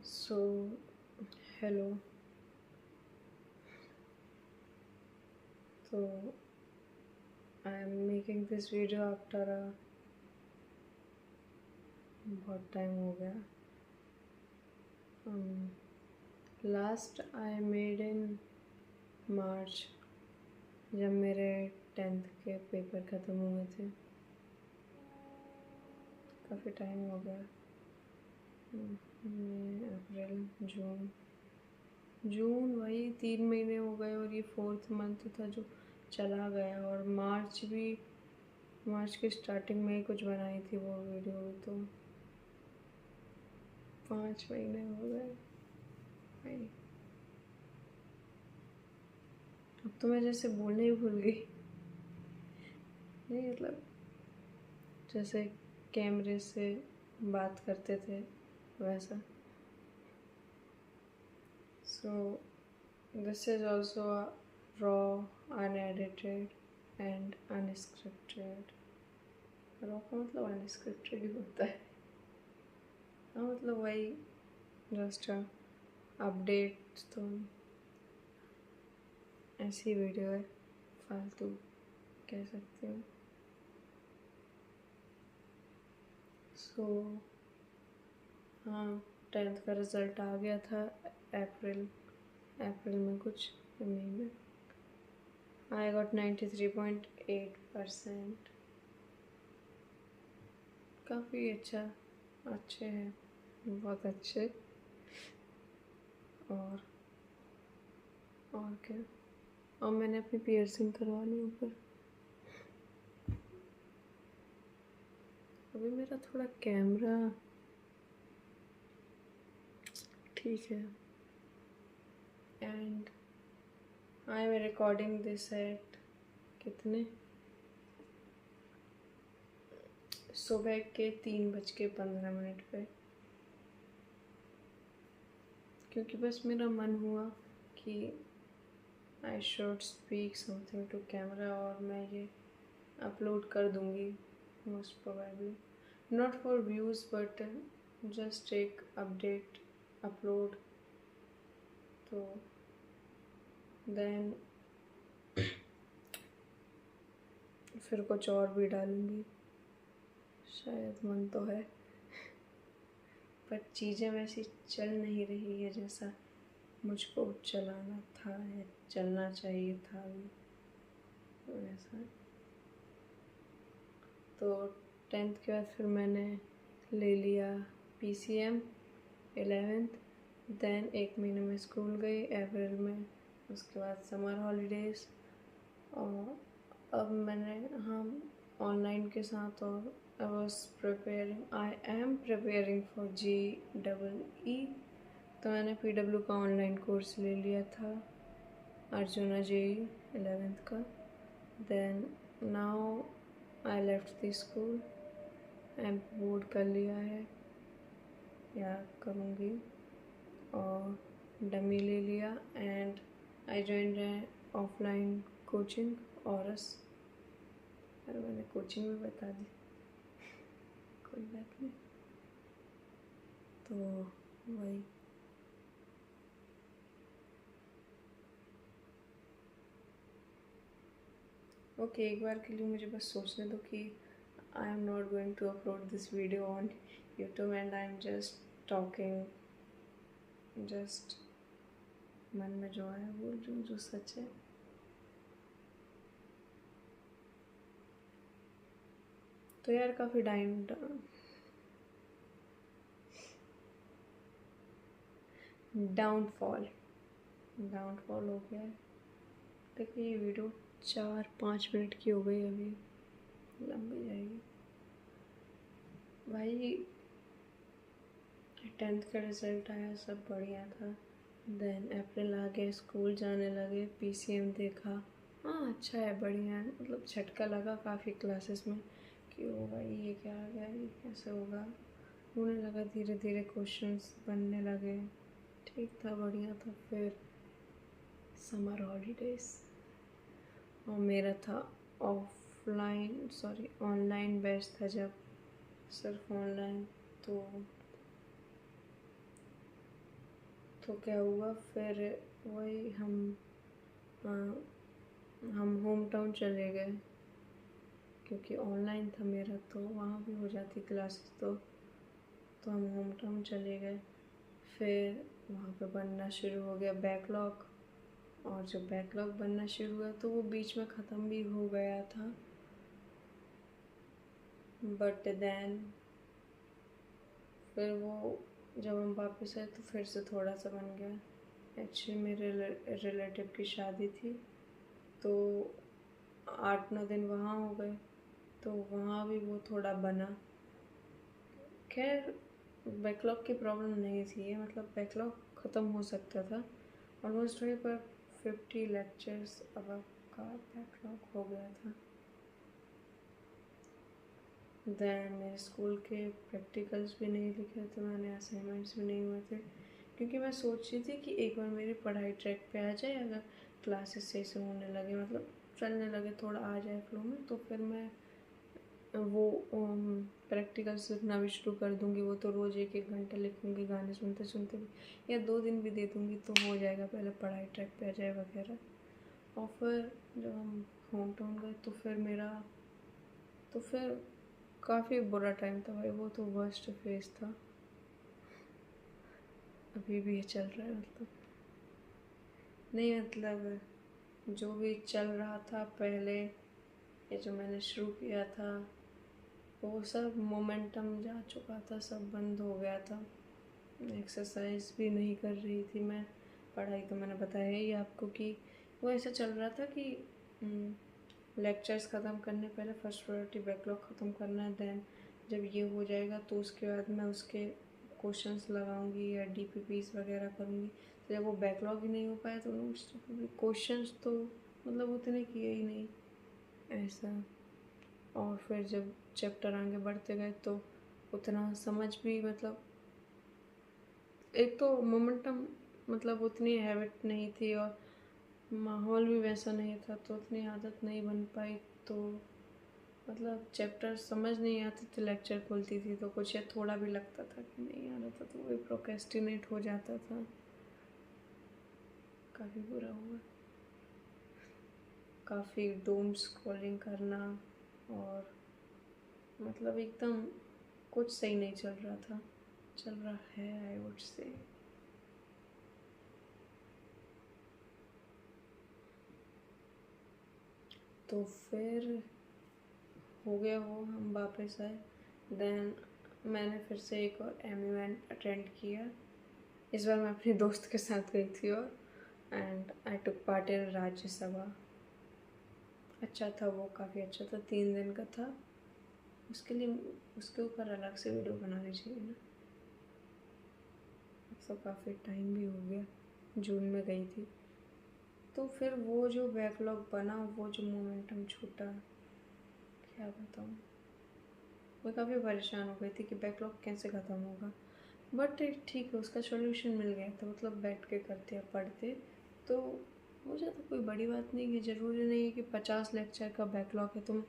So, hello. So, I am making this video after a बहुत time हो गया. Last I made in मार्च जब मेरे 10th के पेपर ख़त्म हुए थे. काफ़ी टाइम हो गया. मई अप्रैल जून वही 3 महीने हो गए और ये 4th मंथ था जो चला गया. और मार्च की स्टार्टिंग में ही कुछ बनाई थी वो वीडियो भी. तो 5 महीने हो गए भाई. अब तो मैं जैसे बोलने ही भूल गई. नहीं मतलब जैसे कैमरे से बात करते थे वैसा. So this is also raw, unedited and unscripted. Raw का मतलब अनस्क्रिप्टेड ही होता है. हाँ मतलब वही जस्ट अपडेट. तो ऐसी वीडियो है, फालतू कह सकती हूँ. सो हाँ, 10th का रिज़ल्ट आ गया था अप्रैल में कुछ मई में. I got 93.8%. काफ़ी अच्छे हैं, बहुत अच्छे. और क्या. और मैंने अपनी पियर्सिंग करवा ली ऊपर. अभी मेरा थोड़ा कैमरा ठीक है. And I M recording this eight कितने सुबह के 3:15 पे. क्योंकि बस मेरा मन हुआ कि I should speak something to camera. और मैं ये अपलोड कर दूँगी most probably. Not for views but just एक अपडेट अपलोड. तो देन फिर कुछ और भी डालूँगी शायद. मन तो है पर चीज़ें वैसी चल नहीं रही है जैसा मुझको चलाना था या चलना चाहिए था अभी वैसा. तो 10th के बाद फिर मैंने ले लिया PCM 11th. देन 1 महीने में स्कूल गई अप्रैल में. उसके बाद समर हॉलीडेज़. और अब मैंने हम ऑनलाइन के साथ. और I am preparing for JEE. तो मैंने PW का ऑनलाइन कोर्स ले लिया था, अर्जुना JEE 11th का. Then now I left the school. एम बोर्ड कर लिया है या करूँगी. और डमी ले लिया. And I join offline coaching औरस. अरे मैंने कोचिंग में बता दी, कोई बात नहीं. तो वही. ओके, एक बार के लिए मुझे बस सोचने दो कि I am not going to upload this video on YouTube and I am just talking. Just मन में जो आया बोल रही हूँ, जो सच है. तो यार काफ़ी डाउनफॉल हो गया है. देखो ये वीडियो 4-5 मिनट की हो गई, अभी लंबी जाएगी भाई. 10th का रिज़ल्ट आया, सब बढ़िया था. देन अप्रैल आ गया, स्कूल जाने लगे. PCM देखा, हाँ अच्छा है, बढ़िया है. मतलब झटका लगा काफ़ी क्लासेस में कि ओ भाई ये क्या आ गया, ये कैसे होगा. होने लगा धीरे धीरे, क्वेश्चंस बनने लगे. ठीक था, बढ़िया था. फिर समर हॉलीडेज़ और मेरा था ऑनलाइन बैच था जब, सिर्फ ऑनलाइन. तो तो क्या हुआ फिर, वही हम होम टाउन चले गए, क्योंकि ऑनलाइन था मेरा तो वहाँ भी हो जाती क्लासेस। तो हम होम टाउन चले गए। फिर वहाँ पे बनना शुरू हो गया बैकलॉग, और जब बैकलॉग बनना शुरू हुआ तो वो बीच में ख़त्म भी हो गया था। बट देन फिर वो जब हम वापस आए तो फिर से थोड़ा सा बन गया। एक्चुअली मेरे रिलेटिव की शादी थी, तो 8-9 दिन वहाँ हो गए, तो वहाँ भी वो थोड़ा बना। खैर बैकलॉग की प्रॉब्लम नहीं थी, मतलब बैकलॉग ख़त्म हो सकता था ऑलमोस्ट वहीं पर। 50 लेक्चर्स अब का बैकलॉग हो गया था। देन मेरे स्कूल के प्रैक्टिकल्स भी नहीं लिखे थे मैंने, असाइनमेंट्स भी नहीं हुए थे, क्योंकि मैं सोच रही थी कि एक बार मेरी पढ़ाई ट्रैक पे आ जाए, अगर क्लासेस सही से होने लगे, मतलब चलने लगे, थोड़ा आ जाए फ्लो में, तो फिर मैं वो प्रैक्टिकल्स लिखना भी शुरू कर दूँगी। वो तो रोज़ 1-1 घंटा लिखूँगी गाने सुनते सुनते भी, या 2 दिन भी दे दूँगी तो हो जाएगा, पहले पढ़ाई ट्रैक पे आ जाए वगैरह। और फिर जब हम होम टाउन गए तो फिर काफ़ी बुरा टाइम था भाई, वो तो वर्स्ट फेज था, अभी भी ये चल रहा है। मतलब नहीं, मतलब जो भी चल रहा था पहले, ये जो मैंने शुरू किया था, वो सब मोमेंटम जा चुका था, सब बंद हो गया था। एक्सरसाइज भी नहीं कर रही थी मैं। पढ़ाई तो मैंने बताया ही आपको कि वो ऐसा चल रहा था कि लेक्चर्स ख़त्म करने पहले फर्स्ट प्रायोरिटी बैकलॉग ख़त्म करना है। देन जब ये हो जाएगा तो उसके बाद मैं उसके क्वेश्चंस लगाऊंगी या डीपीपीस वगैरह करूँगी। तो जब वो बैकलॉग ही नहीं हो पाया तो क्वेश्चंस तो मतलब उतने किए ही नहीं ऐसा। और फिर जब चैप्टर आगे बढ़ते गए तो उतना समझ भी, मतलब एक तो मोमेंटम, मतलब उतनी हैबिट नहीं थी और माहौल भी वैसा नहीं था, तो उतनी आदत नहीं बन पाई। तो मतलब चैप्टर समझ नहीं आते थे, लेक्चर खुलती थी तो कुछ या थोड़ा भी लगता था कि नहीं आ रहा था तो वही प्रोक्रेस्टिनेट हो जाता था। काफ़ी बुरा हुआ, काफ़ी डूम स्क्रॉलिंग करना, और मतलब एकदम कुछ सही नहीं चल रहा था, चल रहा है आई वुड से। तो फिर हो गया वो, हम वापस आए। देन मैंने फिर से एक और एम अटेंड किया। इस बार मैं अपने दोस्त के साथ गई थी, और and I took part in Rajya Sabha. अच्छा था वो, काफ़ी अच्छा था, 3 दिन का था। उसके लिए उसके ऊपर अलग से वीडियो बनानी चाहिए ना। अब तो काफ़ी टाइम भी हो गया, जून में गई थी। तो फिर वो जो बैकलॉग बना, वो जो मोमेंटम छूटा, क्या बताऊँ। मैं काफ़ी परेशान हो गई थी कि बैकलॉग कैसे ख़त्म होगा। बट ठीक है, उसका सॉल्यूशन मिल गया था, मतलब बैठ के करते या पढ़ते तो हो जाता। कोई बड़ी बात नहीं है, ज़रूरी नहीं है कि 50 लेक्चर का बैकलॉग है तो मैं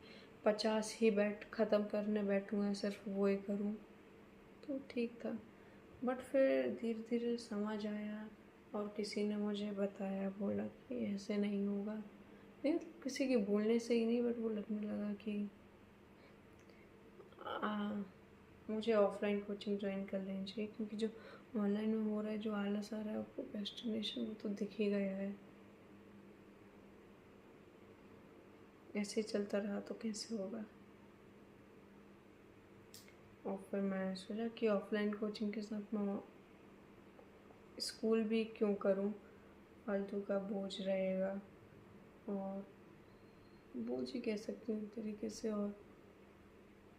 50 ही ख़त्म करने बैठूँ, सिर्फ वो ही करूँ, तो ठीक था। बट फिर धीरे धीरे समझ आया, और किसी ने मुझे बताया, बोला कि ऐसे नहीं होगा। नहीं, मतलब किसी के बोलने से ही नहीं, बट वो लगने लगा कि मुझे ऑफलाइन कोचिंग ज्वाइन कर लेनी चाहिए, क्योंकि जो ऑनलाइन में हो रहा है, जो आलस आ रहा है, प्रोक्रेस्टिनेशन, वो तो दिख ही गया है। ऐसे चलता रहा तो कैसे होगा। और फिर मैंने सोचा कि ऑफलाइन कोचिंग के साथ मैं स्कूल भी क्यों करूं, फालतू का बोझ रहेगा, और बोझ ही कह सकती हूँ एक तरीके से। और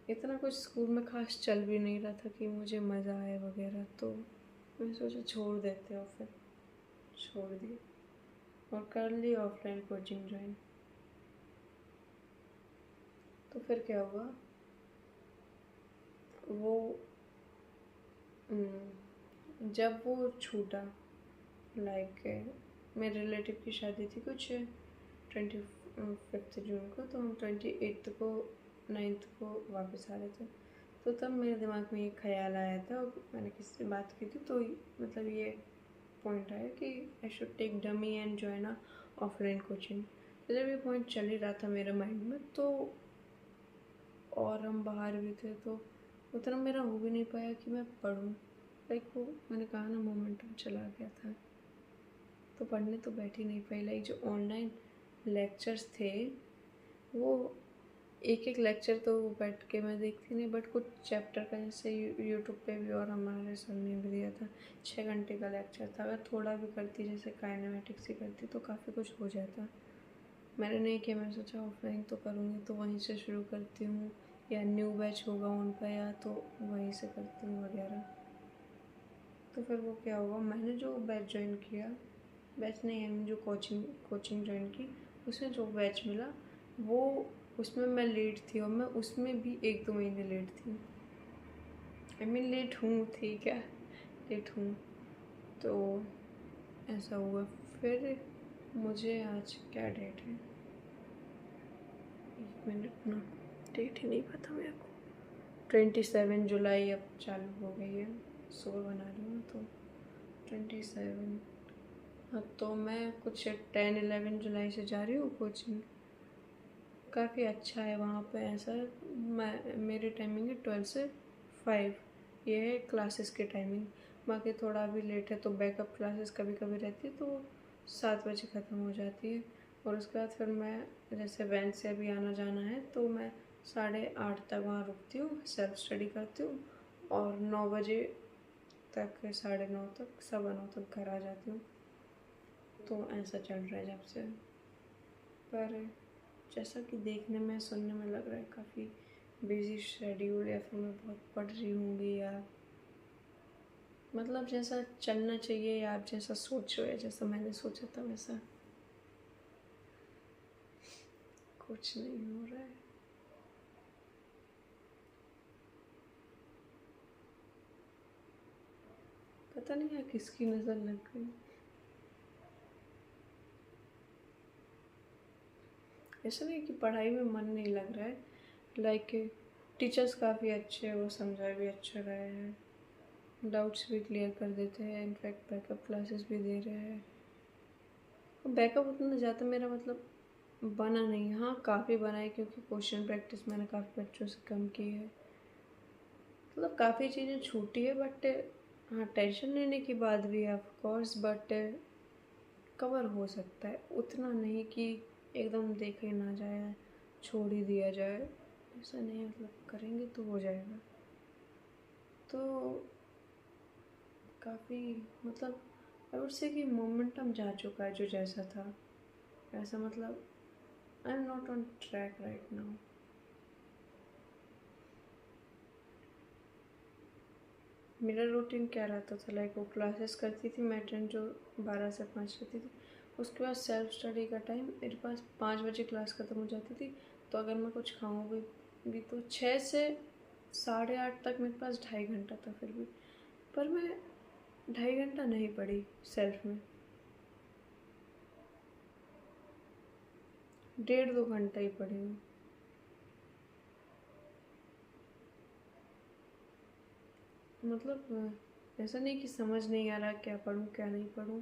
इतना कुछ स्कूल में खास चल भी नहीं रहा था कि मुझे मज़ा आए वगैरह, तो मैंने सोचा छोड़ देते, और फिर छोड़ दिया और कर ली ऑफलाइन कोचिंग ज्वाइन। तो फिर क्या हुआ, वो जब वो छूटा, लाइक मेरे रिलेटिव की शादी थी कुछ 25 जून को, तो हम 28 को 9 को वापस आ रहे थे। तो तब मेरे दिमाग में ये ख्याल आया था, और मैंने किसी से बात की थी, तो मतलब ये पॉइंट आया कि I should take dummy and join a offline coaching. तो जब ये पॉइंट चल ही रहा था मेरे माइंड में, तो और हम बाहर भी थे, तो उतना मेरा हो भी नहीं पाया कि मैं पढूं। लाइक वो मैंने कहा ना, मोमेंटम चला गया था, तो पढ़ने तो बैठ ही नहीं पाई। लाइक जो ऑनलाइन लेक्चर्स थे, वो एक एक लेक्चर तो बैठ के मैं देखती नहीं, बट कुछ चैप्टर का जैसे यूट्यूब पे भी और हमारे सर ने भी दिया था, 6 घंटे का लेक्चर था। अगर थोड़ा भी करती, जैसे काइनेमेटिक्स ही करती, तो काफ़ी कुछ हो जाता। मैंने नहीं किया, मैंने सोचा ऑफलाइन तो करूँगी तो वहीं से शुरू करती हूँ, या न्यू बैच होगा उन पर, या तो वहीं से करती हूँ वगैरह। तो फिर वो क्या हुआ, मैंने जो बैच ज्वाइन किया, बैच नहीं, मैंने जो कोचिंग ज्वाइन की, उसमें जो बैच मिला वो, उसमें मैं लेट थी, और मैं उसमें भी 1-2 महीने लेट थी। आई मीन लेट हूँ, ठीक है, लेट हूँ। तो ऐसा हुआ। फिर मुझे आज क्या डेट है, 1 मिनट ना, डेट ही नहीं पता मेरे को। 27 जुलाई अब चालू हो गई है, सुबह बना रही हूँ तो 27। हाँ, तो मैं कुछ 10-11 जुलाई से जा रही हूँ कोचिंग। काफ़ी अच्छा है वहाँ पे। ऐसा मेरी टाइमिंग है 12 से 5, ये है क्लासेस की टाइमिंग। बाकी थोड़ा भी लेट है तो बैकअप क्लासेस कभी कभी रहती है, तो 7 बजे ख़त्म हो जाती है। और उसके बाद फिर मैं, जैसे वैन से अभी आना जाना है, तो मैं 8:30 तक वहाँ रुकती हूँ, सेल्फ स्टडी करती हूँ, और 9 बजे तक, 9:30 तक, 9:15 तक घर आ जाती हूँ। तो ऐसा चल रहा है जब से। पर जैसा कि देखने में, सुनने में लग रहा है काफ़ी बिजी शेड्यूल, या फिर मैं बहुत पढ़ रही होंगी, या मतलब जैसा चलना चाहिए, या आप जैसा सोच रहे हो, या जैसा मैंने सोचा था, वैसा कुछ नहीं हो रहा है। पता नहीं यार किसकी नज़र लग गई। ऐसा नहीं कि पढ़ाई में मन नहीं लग रहा है, लाइक टीचर्स काफ़ी अच्छे हैं, वो समझा भी अच्छा रहे हैं, डाउट्स भी क्लियर कर देते हैं, इनफैक्ट बैकअप क्लासेस भी दे रहे हैं। बैकअप उतना ज़्यादा मेरा मतलब बना नहीं, हाँ काफ़ी बना है, क्योंकि क्वेश्चन प्रैक्टिस मैंने काफ़ी बच्चों से कम की है। मतलब काफ़ी चीज़ें छूटी है, बट हाँ टेंशन लेने की बात भी है ऑफ कोर्स, बट कवर हो सकता है। उतना नहीं कि एकदम देखा ही ना जाए, छोड़ ही दिया जाए, ऐसा नहीं, मतलब करेंगे तो हो जाएगा। तो काफ़ी मतलब आई वुड से कि मोमेंटम जा चुका है, जो जैसा था ऐसा, मतलब आई am not on track right now. मेरा रूटीन क्या रहता था, लाइक वो क्लासेस करती थी मैं अटेंड, जो 12 से 5 रहती थी। उसके बाद सेल्फ स्टडी का टाइम, मेरे पास 5 बजे क्लास ख़त्म हो जाती थी, तो अगर मैं कुछ खाऊँ भी तो 6 से 8:30 तक मेरे पास 2.5 घंटा था फिर भी। पर मैं 2.5 घंटा नहीं पढ़ी सेल्फ में, 1.5-2 घंटा ही पढ़ी हूँ। मतलब ऐसा नहीं कि समझ नहीं आ रहा क्या पढूं क्या नहीं पढूं,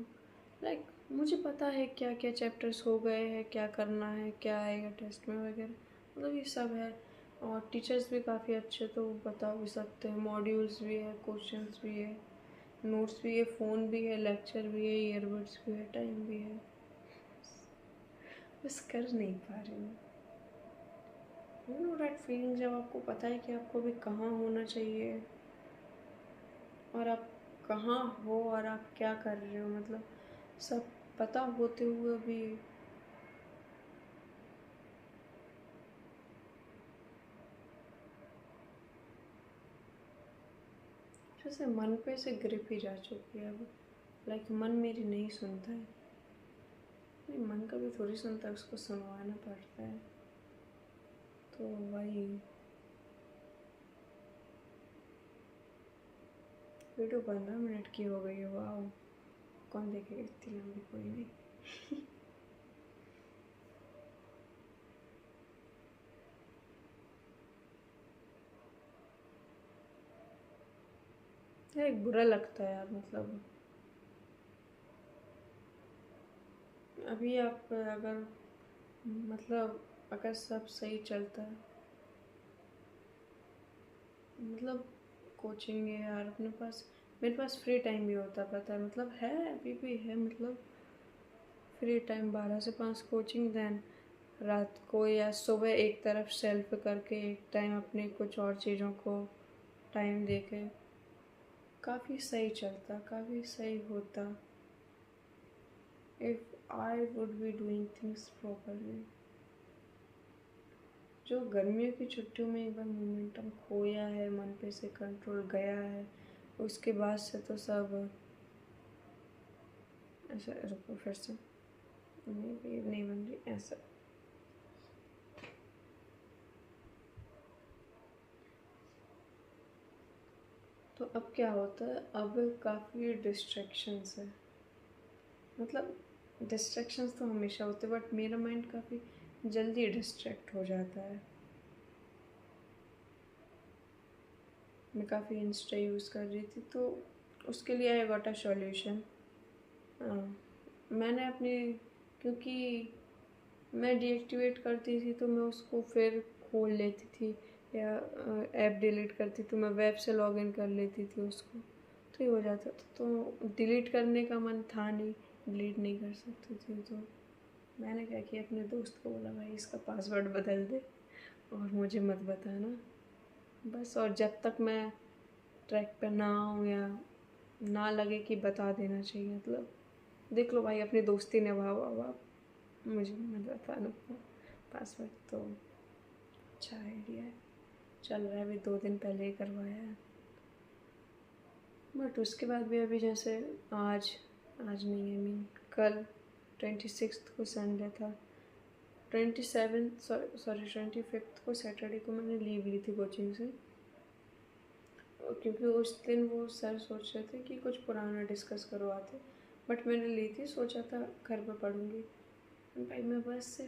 लाइक मुझे पता है क्या क्या चैप्टर्स हो गए हैं, क्या करना है, क्या आएगा टेस्ट में वगैरह, मतलब ये सब है। और टीचर्स भी काफ़ी अच्छे, तो वो बता भी सकते हैं, मॉड्यूल्स भी है, क्वेश्चंस भी है, नोट्स भी है, फ़ोन भी है, लेक्चर भी है, ईयरबड्स भी है, टाइम भी है, बस कर नहीं पा रही हूँ। यू नो दैट फीलिंग, जब आपको पता है कि आपको अभी कहाँ होना चाहिए, और आप कहाँ हो, और आप क्या कर रहे हो, मतलब सब पता होते हुए भी जैसे मन पे से ग्रिप ही जा चुकी है अब। लाइक मन मेरी नहीं सुनता है, नहीं मन का भी थोड़ी सुनता है, उसको सुनवाना पड़ता है। तो वही वीडियो 15 मिनट की हो गई है, वाह, कौन देखेगा इतनी लंबी, कोई नहीं। यार बुरा लगता है यार, मतलब अभी आप अगर मतलब अगर सब सही चलता है, मतलब कोचिंग है यार अपने पास, मेरे पास फ्री टाइम भी होता पता है, मतलब है अभी भी है, मतलब फ्री टाइम 12 से 5 कोचिंग, देन रात को या सुबह एक तरफ सेल्फ करके एक टाइम अपने कुछ और चीज़ों को टाइम दे के काफ़ी सही चलता, काफ़ी सही होता if I would be doing things properly. जो गर्मियों की छुट्टियों में एक बार मोमेंटम खोया है, मन पे से कंट्रोल गया है, उसके बाद से तो सब ऐसा। रुको फिर से, नहीं बन रही ऐसा। तो अब क्या होता है, अब काफ़ी डिस्ट्रैक्शंस है, मतलब डिस्ट्रैक्शंस तो हमेशा होते हैं बट मेरा माइंड काफ़ी जल्दी डिस्ट्रैक्ट हो जाता है। मैं काफ़ी इंस्टा यूज़ कर रही थी तो उसके लिए आई गॉट अ सॉल्यूशन। मैंने अपनी, क्योंकि मैं डीएक्टिवेट करती थी तो मैं उसको फिर खोल लेती थी, या ऐप डिलीट करती तो मैं वेब से लॉगिन कर लेती थी उसको, तो ये हो जाता था। तो डिलीट करने का मन था नहीं, डिलीट नहीं कर सकती थी, तो मैंने क्या किया, अपने दोस्त को बोला भाई इसका पासवर्ड बदल दे और मुझे मत बताना बस। और जब तक मैं ट्रैक पे ना हूँ या ना लगे कि बता देना चाहिए, मतलब देख लो भाई अपनी दोस्ती निभाओ, अब आप मुझे मत बताना पासवर्ड। तो अच्छा आइडिया है, चल रहा है, अभी 2 दिन पहले ही करवाया है। बट उसके बाद भी अभी जैसे आज आज नहीं, आई मीन कल 26 को संडे था, 27 सॉरी 25 को सैटरडे को मैंने लीव ली थी कोचिंग से, क्योंकि उस दिन वो सर सोच रहे थे कि कुछ पुराना डिस्कस करवाते, बट मैंने ली थी, सोचा था घर पे पढ़ूंगी। भाई मैं बस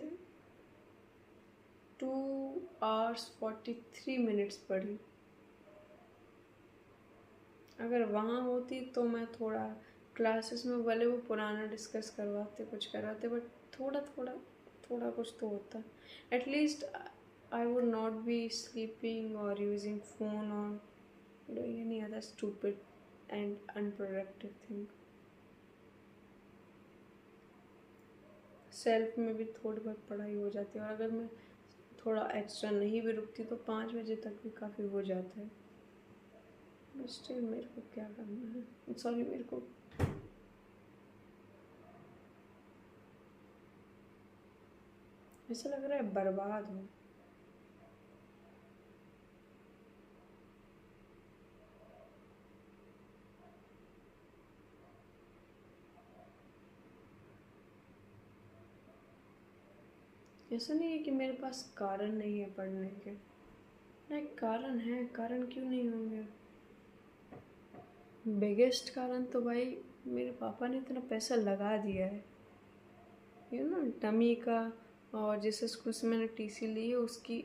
2 hours 43 minutes पढ़ी। अगर वहाँ होती तो मैं थोड़ा क्लासेस में भले वो पुराना डिस्कस करवाते कुछ करवाते, बट थोड़ा थोड़ा थोड़ा कुछ तो होता, at least I would not B sleeping और यूजिंग फोन और doing any other stupid and unproductive thing। Self में भी थोड़ी बहुत पढ़ाई हो जाती है, और अगर मैं थोड़ा एक्स्ट्रा नहीं भी रुकती तो 5 बजे तक भी काफ़ी हो जाता है। बट स्टिल मेरे को क्या करना है, सॉरी मेरे को ऐसा लग रहा है बर्बाद हूँ। ऐसा नहीं है कि मेरे पास कारण नहीं है पढ़ने के, नहीं कारण है, कारण क्यों नहीं होंगे। बिगेस्ट कारण तो भाई मेरे पापा ने इतना पैसा लगा दिया है, यू नो टमी का, और जिस स्कूल से मैंने टीसी ली है उसकी,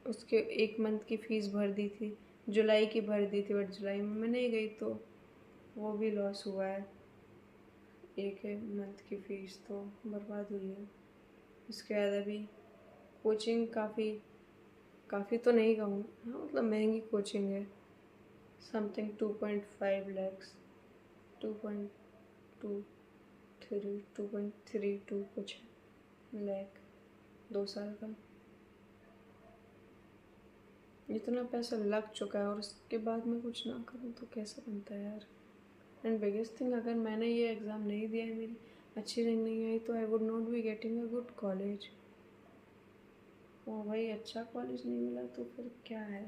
उसके 1 मंथ की फ़ीस भर दी थी, जुलाई की भर दी थी, बट जुलाई में मैं नहीं गई तो वो भी लॉस हुआ है, 1 मंथ की फ़ीस तो बर्बाद हुई है। इसके बाद अभी कोचिंग काफ़ी काफ़ी तो नहीं कहूँ, हाँ मतलब महंगी कोचिंग है, समथिंग 2.5 lakhs, 2.23 2.32 कुछ लैख 2 साल का, इतना पैसा लग चुका है और उसके बाद मैं कुछ ना करूँ तो कैसे बनता है यार। एंड बिगेस्ट थिंग, अगर मैंने ये एग्ज़ाम नहीं दिया है, मेरी अच्छी रैंक नहीं आई, तो I would not be getting a good college. ओ भाई अच्छा कॉलेज नहीं मिला तो फिर क्या है,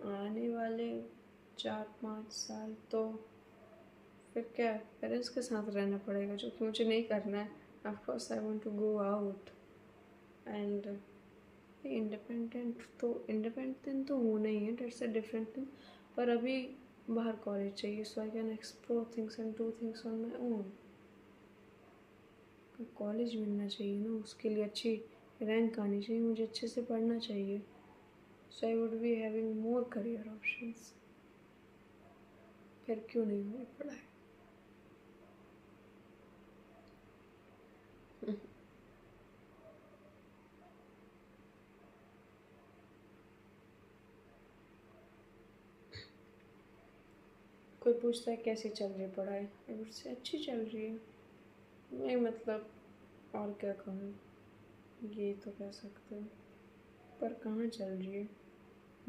आने वाले 4-5 साल तो फिर क्या पेरेंट्स के साथ रहना पड़ेगा, जो कि मुझे नहीं करना है। Of course I want to go out and independent, तो इंडिपेंडेंट तो होना ही है, डेट्स अ डिफरेंट थिंग, पर अभी बाहर कॉलेज चाहिए so I can explore things and do things on my own. College मिलना चाहिए ना, उसके लिए अच्छी रैंक आनी चाहिए, मुझे अच्छे से पढ़ना चाहिए, so I would be having more career options. फिर क्यों नहीं हुई पढ़ाई। पूछता है कैसी चल रही है पढ़ाई, मैं उससे अच्छी चल रही है। मैं मतलब और क्या कहूँ, ये तो कह सकते हो, पर कहाँ चल रही है।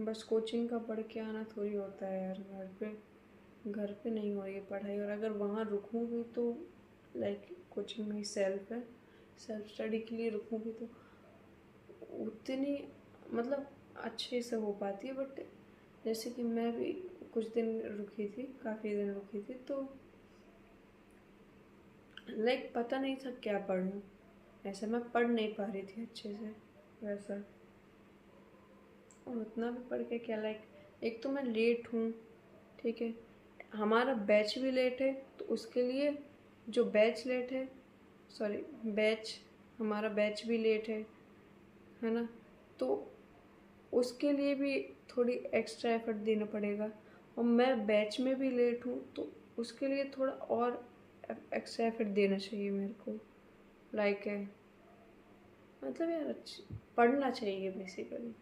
बस कोचिंग का पढ़ के आना थोड़ी होता है यार, घर पे नहीं हो रही है पढ़ाई। और अगर वहाँ रुकूँगी तो लाइक कोचिंग में सेल्फ है, सेल्फ स्टडी के लिए रुकूँगी तो उतनी मतलब अच्छे से हो पाती है। बट जैसे कि मैं भी कुछ दिन रुकी थी, काफ़ी दिन रुकी थी, तो लाइक पता नहीं था क्या पढ़ूँ। ऐसा मैं पढ़ नहीं पा रही थी अच्छे से वैसा। और उतना भी पढ़ के क्या, लाइक एक तो मैं लेट हूँ, ठीक है, हमारा बैच भी लेट है, तो उसके लिए जो बैच लेट है, सॉरी बैच, हमारा बैच भी लेट है ना, तो उसके लिए भी थोड़ी एक्स्ट्रा एफर्ट देना पड़ेगा। और मैं बैच में भी लेट हूँ, तो उसके लिए थोड़ा और एक्स्ट्रा एफर्ट देना चाहिए मेरे को। लाइक है मतलब यार पढ़ना चाहिए बेसिकली,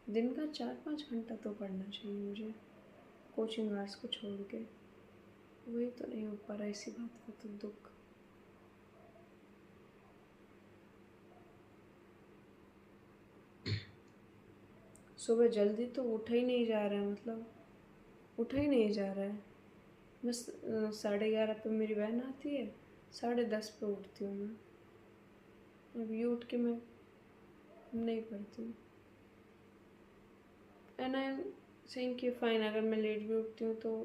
दिन का 4-5 घंटा तो पढ़ना चाहिए मुझे, कोचिंग आवर्स को छोड़ के। वही तो नहीं हो पा रहा, इसी बात का तो दुख। सुबह जल्दी तो उठा ही नहीं जा रहा है, मतलब उठा ही नहीं जा रहा है। बस 11:30 पे मेरी बहन आती है, 10:30 पे उठती हूँ मैं। अब ये उठ के मैं नहीं पढ़ती हूँ। एंड आई एम सेइंग कि फ़ाइन, अगर मैं लेट भी उठती हूँ तो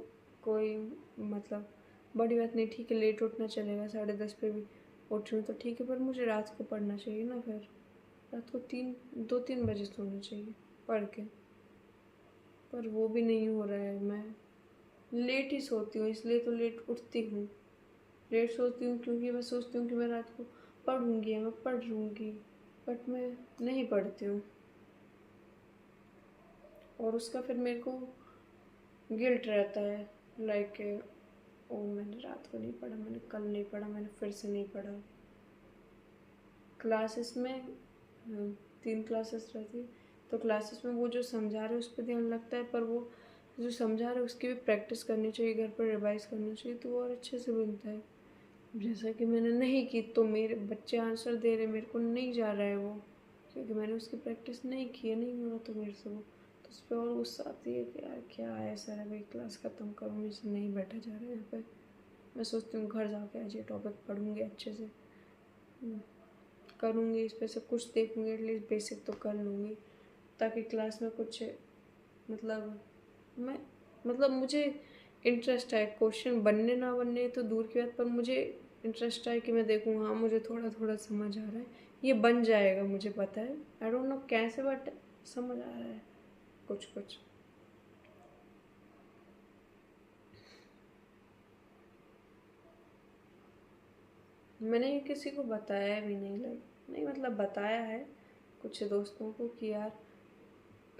कोई मतलब बड़ी बात नहीं, ठीक है, लेट उठना चलेगा, 10:30 पे भी उठ रही हूँ तो ठीक है, पर मुझे रात को पढ़ना चाहिए ना। फिर रात को 2-3 बजे सोना चाहिए पढ़ के, पर वो भी नहीं हो रहा है। मैं लेट ही सोती हूँ, इसलिए तो लेट उठती हूँ। लेट सोती हूँ क्योंकि मैं सोचती हूँ कि मैं रात को पढ़ूँगी या मैं पढ़ लूँगी, बट मैं नहीं पढ़ती हूँ। और उसका फिर मेरे को गिल्ट रहता है, लाइक ओ मैंने रात को नहीं पढ़ा, मैंने कल नहीं पढ़ा, मैंने फिर से नहीं पढ़ा। क्लासेस में 3 क्लासेस रहती, तो क्लासेस में वो जो समझा रहे हैं उस पर ध्यान लगता है, पर वो जो समझा रहे हैं उसकी भी प्रैक्टिस करनी चाहिए, घर पर रिवाइज करना चाहिए, तो वो और अच्छे से बनता है। जैसा कि मैंने नहीं की तो मेरे बच्चे आंसर दे रहे, मेरे को नहीं जा रहा है वो, क्योंकि मैंने उसकी प्रैक्टिस नहीं की है, नहीं हो रहा तो मेरे से वो, तो उस पर और गुस्सा आती है कि यार क्या है सर, अभी क्लास ख़त्म करूँ, मुझे से नहीं बैठा जा रहा है यहाँ पे। मैं सोचती हूँ घर जाके आज ये टॉपिक पढ़ूँगी अच्छे से, करूँगी, इस पर से कुछ देखूँगी, एटलीस्ट बेसिक तो कर लूँगी, ताकि क्लास में कुछ मतलब मैं मतलब मुझे इंटरेस्ट है। क्वेश्चन बनने ना बनने तो दूर की बात, पर मुझे इंटरेस्ट है कि मैं देखूँ, हाँ मुझे थोड़ा थोड़ा समझ आ रहा है, ये बन जाएगा, मुझे पता है, आई डोंट नो कैसे, बट समझ आ रहा है कुछ कुछ। मैंने ये किसी को बताया भी नहीं, लाइक नहीं मतलब बताया है कुछ दोस्तों को कि यार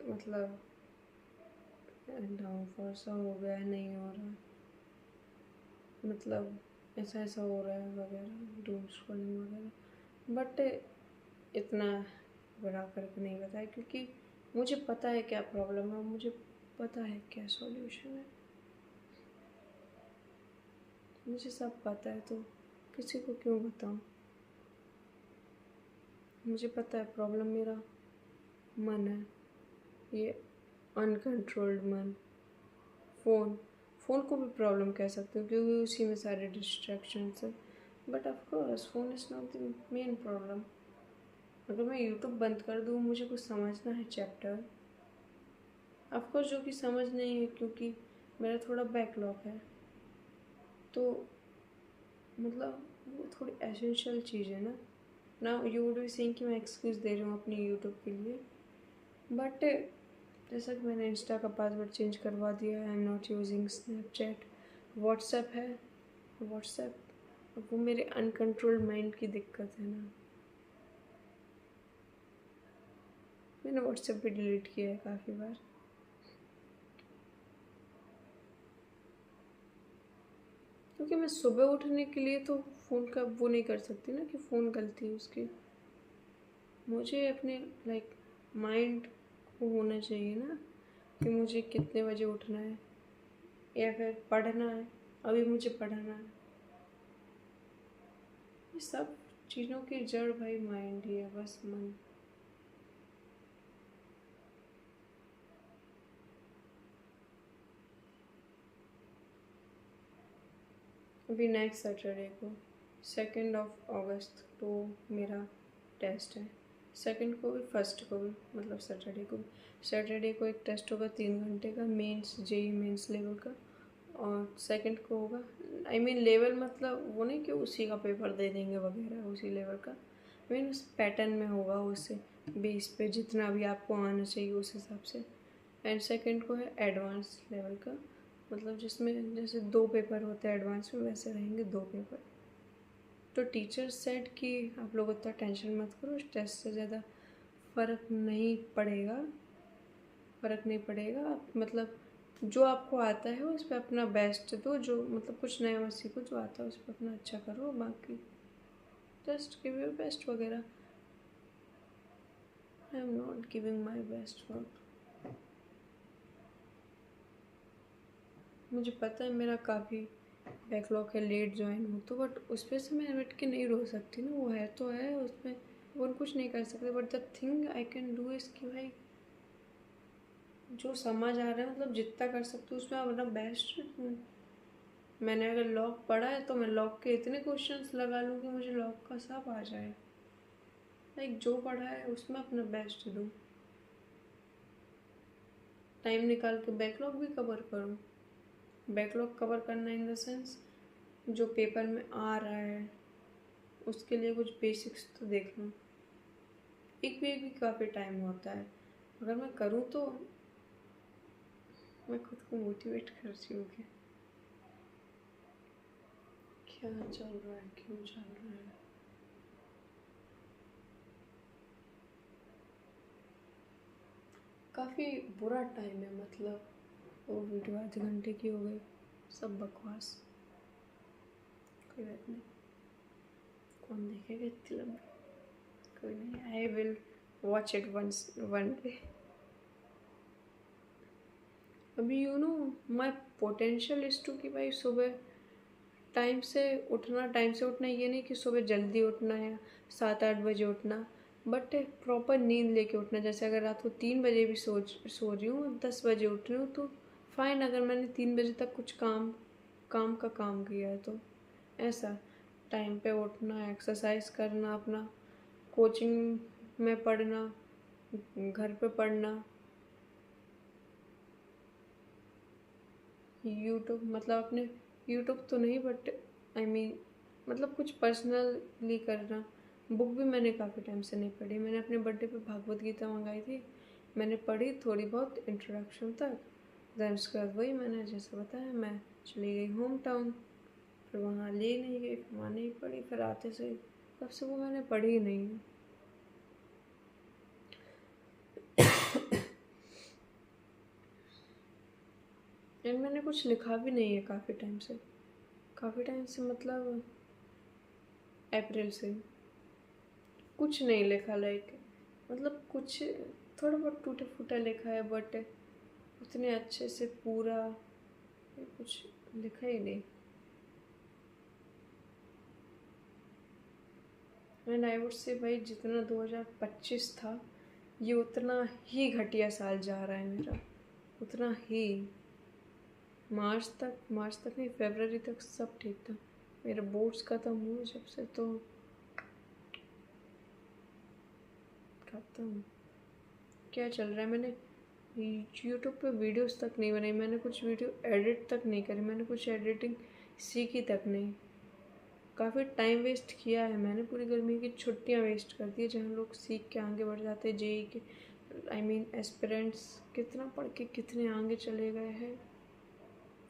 मतलब डाउनफॉल सा हो गया है, नहीं हो रहा, मतलब ऐसा ऐसा हो रहा है वगैरह, डूम स्क्रॉलिंग वगैरह, बट इतना बड़ा करके नहीं बताया, क्योंकि मुझे पता है क्या प्रॉब्लम है, मुझे पता है क्या सॉल्यूशन है, मुझे सब पता है, तो किसी को क्यों बताऊँ। मुझे पता है प्रॉब्लम मेरा मन है, ये अनकंट्रोल्ड मन। फ़ोन को भी प्रॉब्लम कह सकते हो, क्योंकि उसी में सारे डिस्ट्रैक्शंस है, but of course phone is not the main problem. अगर मैं यूट्यूब बंद कर दूँ, मुझे कुछ समझना है चैप्टर, ऑफ कोर्स जो कि समझ नहीं है क्योंकि मेरा थोड़ा बैकलॉग है, तो मतलब वो थोड़ी एसेंशियल चीज़ है ना। ना यू वुड बी सेइंग कि मैं एक्सक्यूज़ दे रही हूँ अपनी यूट्यूब के लिए, बट जैसा कि मैंने इंस्टा का पासवर्ड चेंज करवा दिया है, आई am not using Snapchat, WhatsApp है, व्हाट्सएप वो मेरे अनकंट्रोल्ड माइंड की दिक्कत है ना। मैंने व्हाट्सएप भी डिलीट किया है काफ़ी बार, क्योंकि मैं सुबह उठने के लिए तो फ़ोन का वो नहीं कर सकती ना कि फ़ोन गलती है उसकी। मुझे अपने लाइक माइंड को होना चाहिए ना कि मुझे कितने बजे उठना है, या फिर पढ़ना है, अभी मुझे पढ़ना है। ये सब चीज़ों की जड़ भाई माइंड ही है, बस मन। अभी नेक्स्ट सैटरडे को 2 अगस्त को मेरा टेस्ट है। सेकंड को भी, फर्स्ट को भी, मतलब सैटरडे को भी। सैटरडे को एक टेस्ट होगा 3 घंटे का, मेंस जेई मेंस लेवल का। और सेकंड को होगा, आई मीन लेवल मतलब वो नहीं कि उसी का पेपर दे देंगे वगैरह, उसी लेवल का। आई मीन उस पैटर्न में होगा, उससे बेस पे जितना भी आपको आना चाहिए उस हिसाब से। एंड सेकंड को है एडवांस लेवल का, मतलब जिसमें जैसे 2 पेपर होते हैं एडवांस में, वैसे रहेंगे 2 पेपर। तो टीचर सेड कि आप लोग उतना टेंशन मत करो, इस टेस्ट से ज़्यादा फ़र्क नहीं पड़ेगा। आप मतलब जो आपको आता है उस पर अपना बेस्ट दो, जो मतलब कुछ नया मत सीखो, जो आता है उस पर अपना अच्छा करो, बाकी जस्ट गिव योर बेस्ट वगैरह। आई am not giving my best for, मुझे पता है मेरा काफ़ी बैकलॉग है, लेट ज्वाइन हो तो, बट उस पर से मैं बैठ के नहीं रो सकती ना, वो है तो है, उसमें वो कुछ नहीं कर सकते। But the thing I can do is कि भाई जो समझ आ रहा है, मतलब जितना कर सकते हो उसमें अपना बेस्ट। मैंने अगर लॉग पढ़ा है तो मैं लॉग के इतने क्वेश्चंस लगा लूँ कि मुझे लॉग का सब आ जाए। लाइक जो पढ़ा है उसमें अपना बेस्ट दूँ, टाइम निकाल के बैकलॉग भी कवर करूँ। बैकलॉग कवर करना इन द सेंस जो पेपर में आ रहा है उसके लिए कुछ बेसिक्स तो देख लूँ। एक वीक भी काफ़ी टाइम होता है, अगर मैं करूँ तो मैं खुद को मोटिवेट करती हूँ कि क्या चल रहा है, क्यों चल रहा है। काफ़ी बुरा टाइम है, मतलब वो वीडियो आधे घंटे की हो गई, सब बकवास, कोई बात नहीं, कौन देखेगा इतनी लंबी, कोई नहीं, I will watch it one day. अभी you know my potential is to कि भाई सुबह टाइम से उठना, ये नहीं कि सुबह जल्दी उठना है 7-8 बजे उठना, बट प्रॉपर नींद लेके उठना। जैसे अगर रात को 3 बजे भी सो रही हूँ, 10 बजे उठ रही हूँ तो फाइन, अगर मैंने 3 बजे तक कुछ काम किया है तो। ऐसा टाइम पे उठना, एक्सरसाइज करना, अपना कोचिंग में पढ़ना, घर पे पढ़ना, यूट्यूब मतलब अपने यूट्यूब तो नहीं, बट आई मीन मतलब कुछ पर्सनली करना। बुक भी मैंने काफ़ी टाइम से नहीं पढ़ी, मैंने अपने बर्थडे पे भागवत गीता मंगाई थी, मैंने पढ़ी थोड़ी बहुत इंट्रोडक्शन तक, देन उसके बाद वही मैंने जैसे बताया, मैं चली गई होम टाउन, फिर वहाँ ले नहीं गई, फिर वहाँ नहीं पढ़ी, फिर आते से तब से वो मैंने पढ़ी ही नहीं। एंड मैंने कुछ लिखा भी नहीं है काफ़ी टाइम से, मतलब अप्रैल से कुछ नहीं लिखा, लाइक मतलब कुछ थोड़ा बहुत टूटा फूटा लिखा है, बट उतने अच्छे से पूरा कुछ लिखा ही नहीं। एंड आई वुड से भाई जितना 2025 था, ये उतना ही घटिया साल जा रहा है मेरा, उतना ही। मार्च तक नहीं, फरवरी तक सब ठीक था, मेरा बोर्ड्स खत्म हुए जब से तो खत्म। क्या चल रहा है, मैंने यूट्यूब पे वीडियोस तक नहीं बनाई, मैंने कुछ वीडियो एडिट तक नहीं करी, मैंने कुछ एडिटिंग सीखी तक नहीं। काफ़ी टाइम वेस्ट किया है मैंने, पूरी गर्मी की छुट्टियां वेस्ट कर दी, जहाँ लोग सीख के आगे बढ़ जाते हैं। जेई के आई मीन एस्पिरेंट्स कितना पढ़ के कितने आगे चले गए हैं,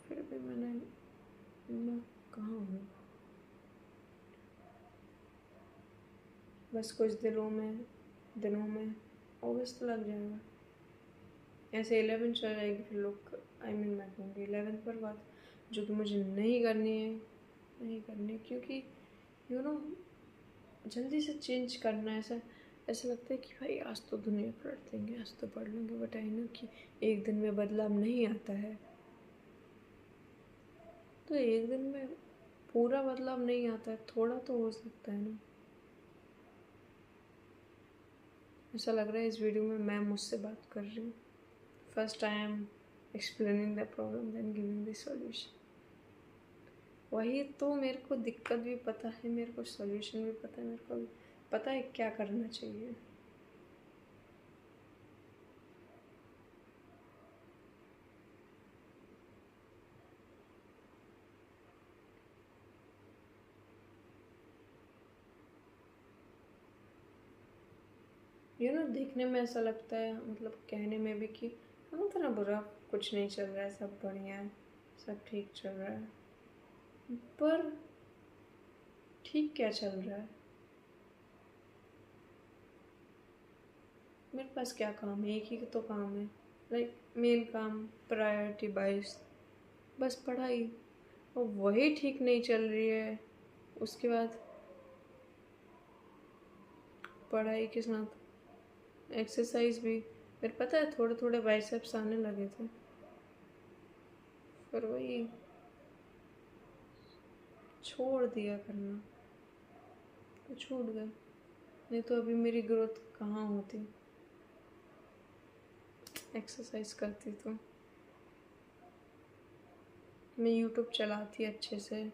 फिर भी मैं कहाँ हूँ। बस कुछ दिनों में अगस्त लग जाएगा, ऐसे 11 चल जाएगी, फिर लोग आई मीन मैं कहूँगी 11 पर बात, जो कि मुझे नहीं करनी, क्योंकि यू नो जल्दी से चेंज करना है। ऐसा लगता है कि भाई आज तो दुनिया पलट देंगे, आज तो पढ़ लेंगे, बट आई नो कि एक दिन में बदलाव नहीं आता है। तो एक दिन में पूरा बदलाव नहीं आता है, थोड़ा तो हो सकता है ना। ऐसा लग रहा है इस वीडियो में मैं मुझसे बात कर रही हूँ। First I am explaining the problem then giving the solution. वही तो, मेरे को दिक्कत भी पता है, मेरे को सॉल्यूशन भी पता है, मेरे को पता है क्या करना चाहिए। देखने में ऐसा लगता है, मतलब कहने में भी कि हाँ इतना बुरा कुछ नहीं चल रहा है, सब बढ़िया है, सब ठीक चल रहा है। पर ठीक क्या चल रहा है? मेरे पास क्या काम है? एक ही तो काम है, लाइक मेन काम, प्रायोरिटी वाइज बस पढ़ाई। और वही ठीक नहीं चल रही है, उसके बाद पढ़ाई के साथ एक्सरसाइज भी। फिर पता है थोड़े थोड़े बाइसेप्स आने लगे थे, पर वही छोड़ दिया करना, तो छूट गए। नहीं तो अभी मेरी ग्रोथ कहाँ होती, एक्सरसाइज करती तो। मैं यूट्यूब चलाती अच्छे से,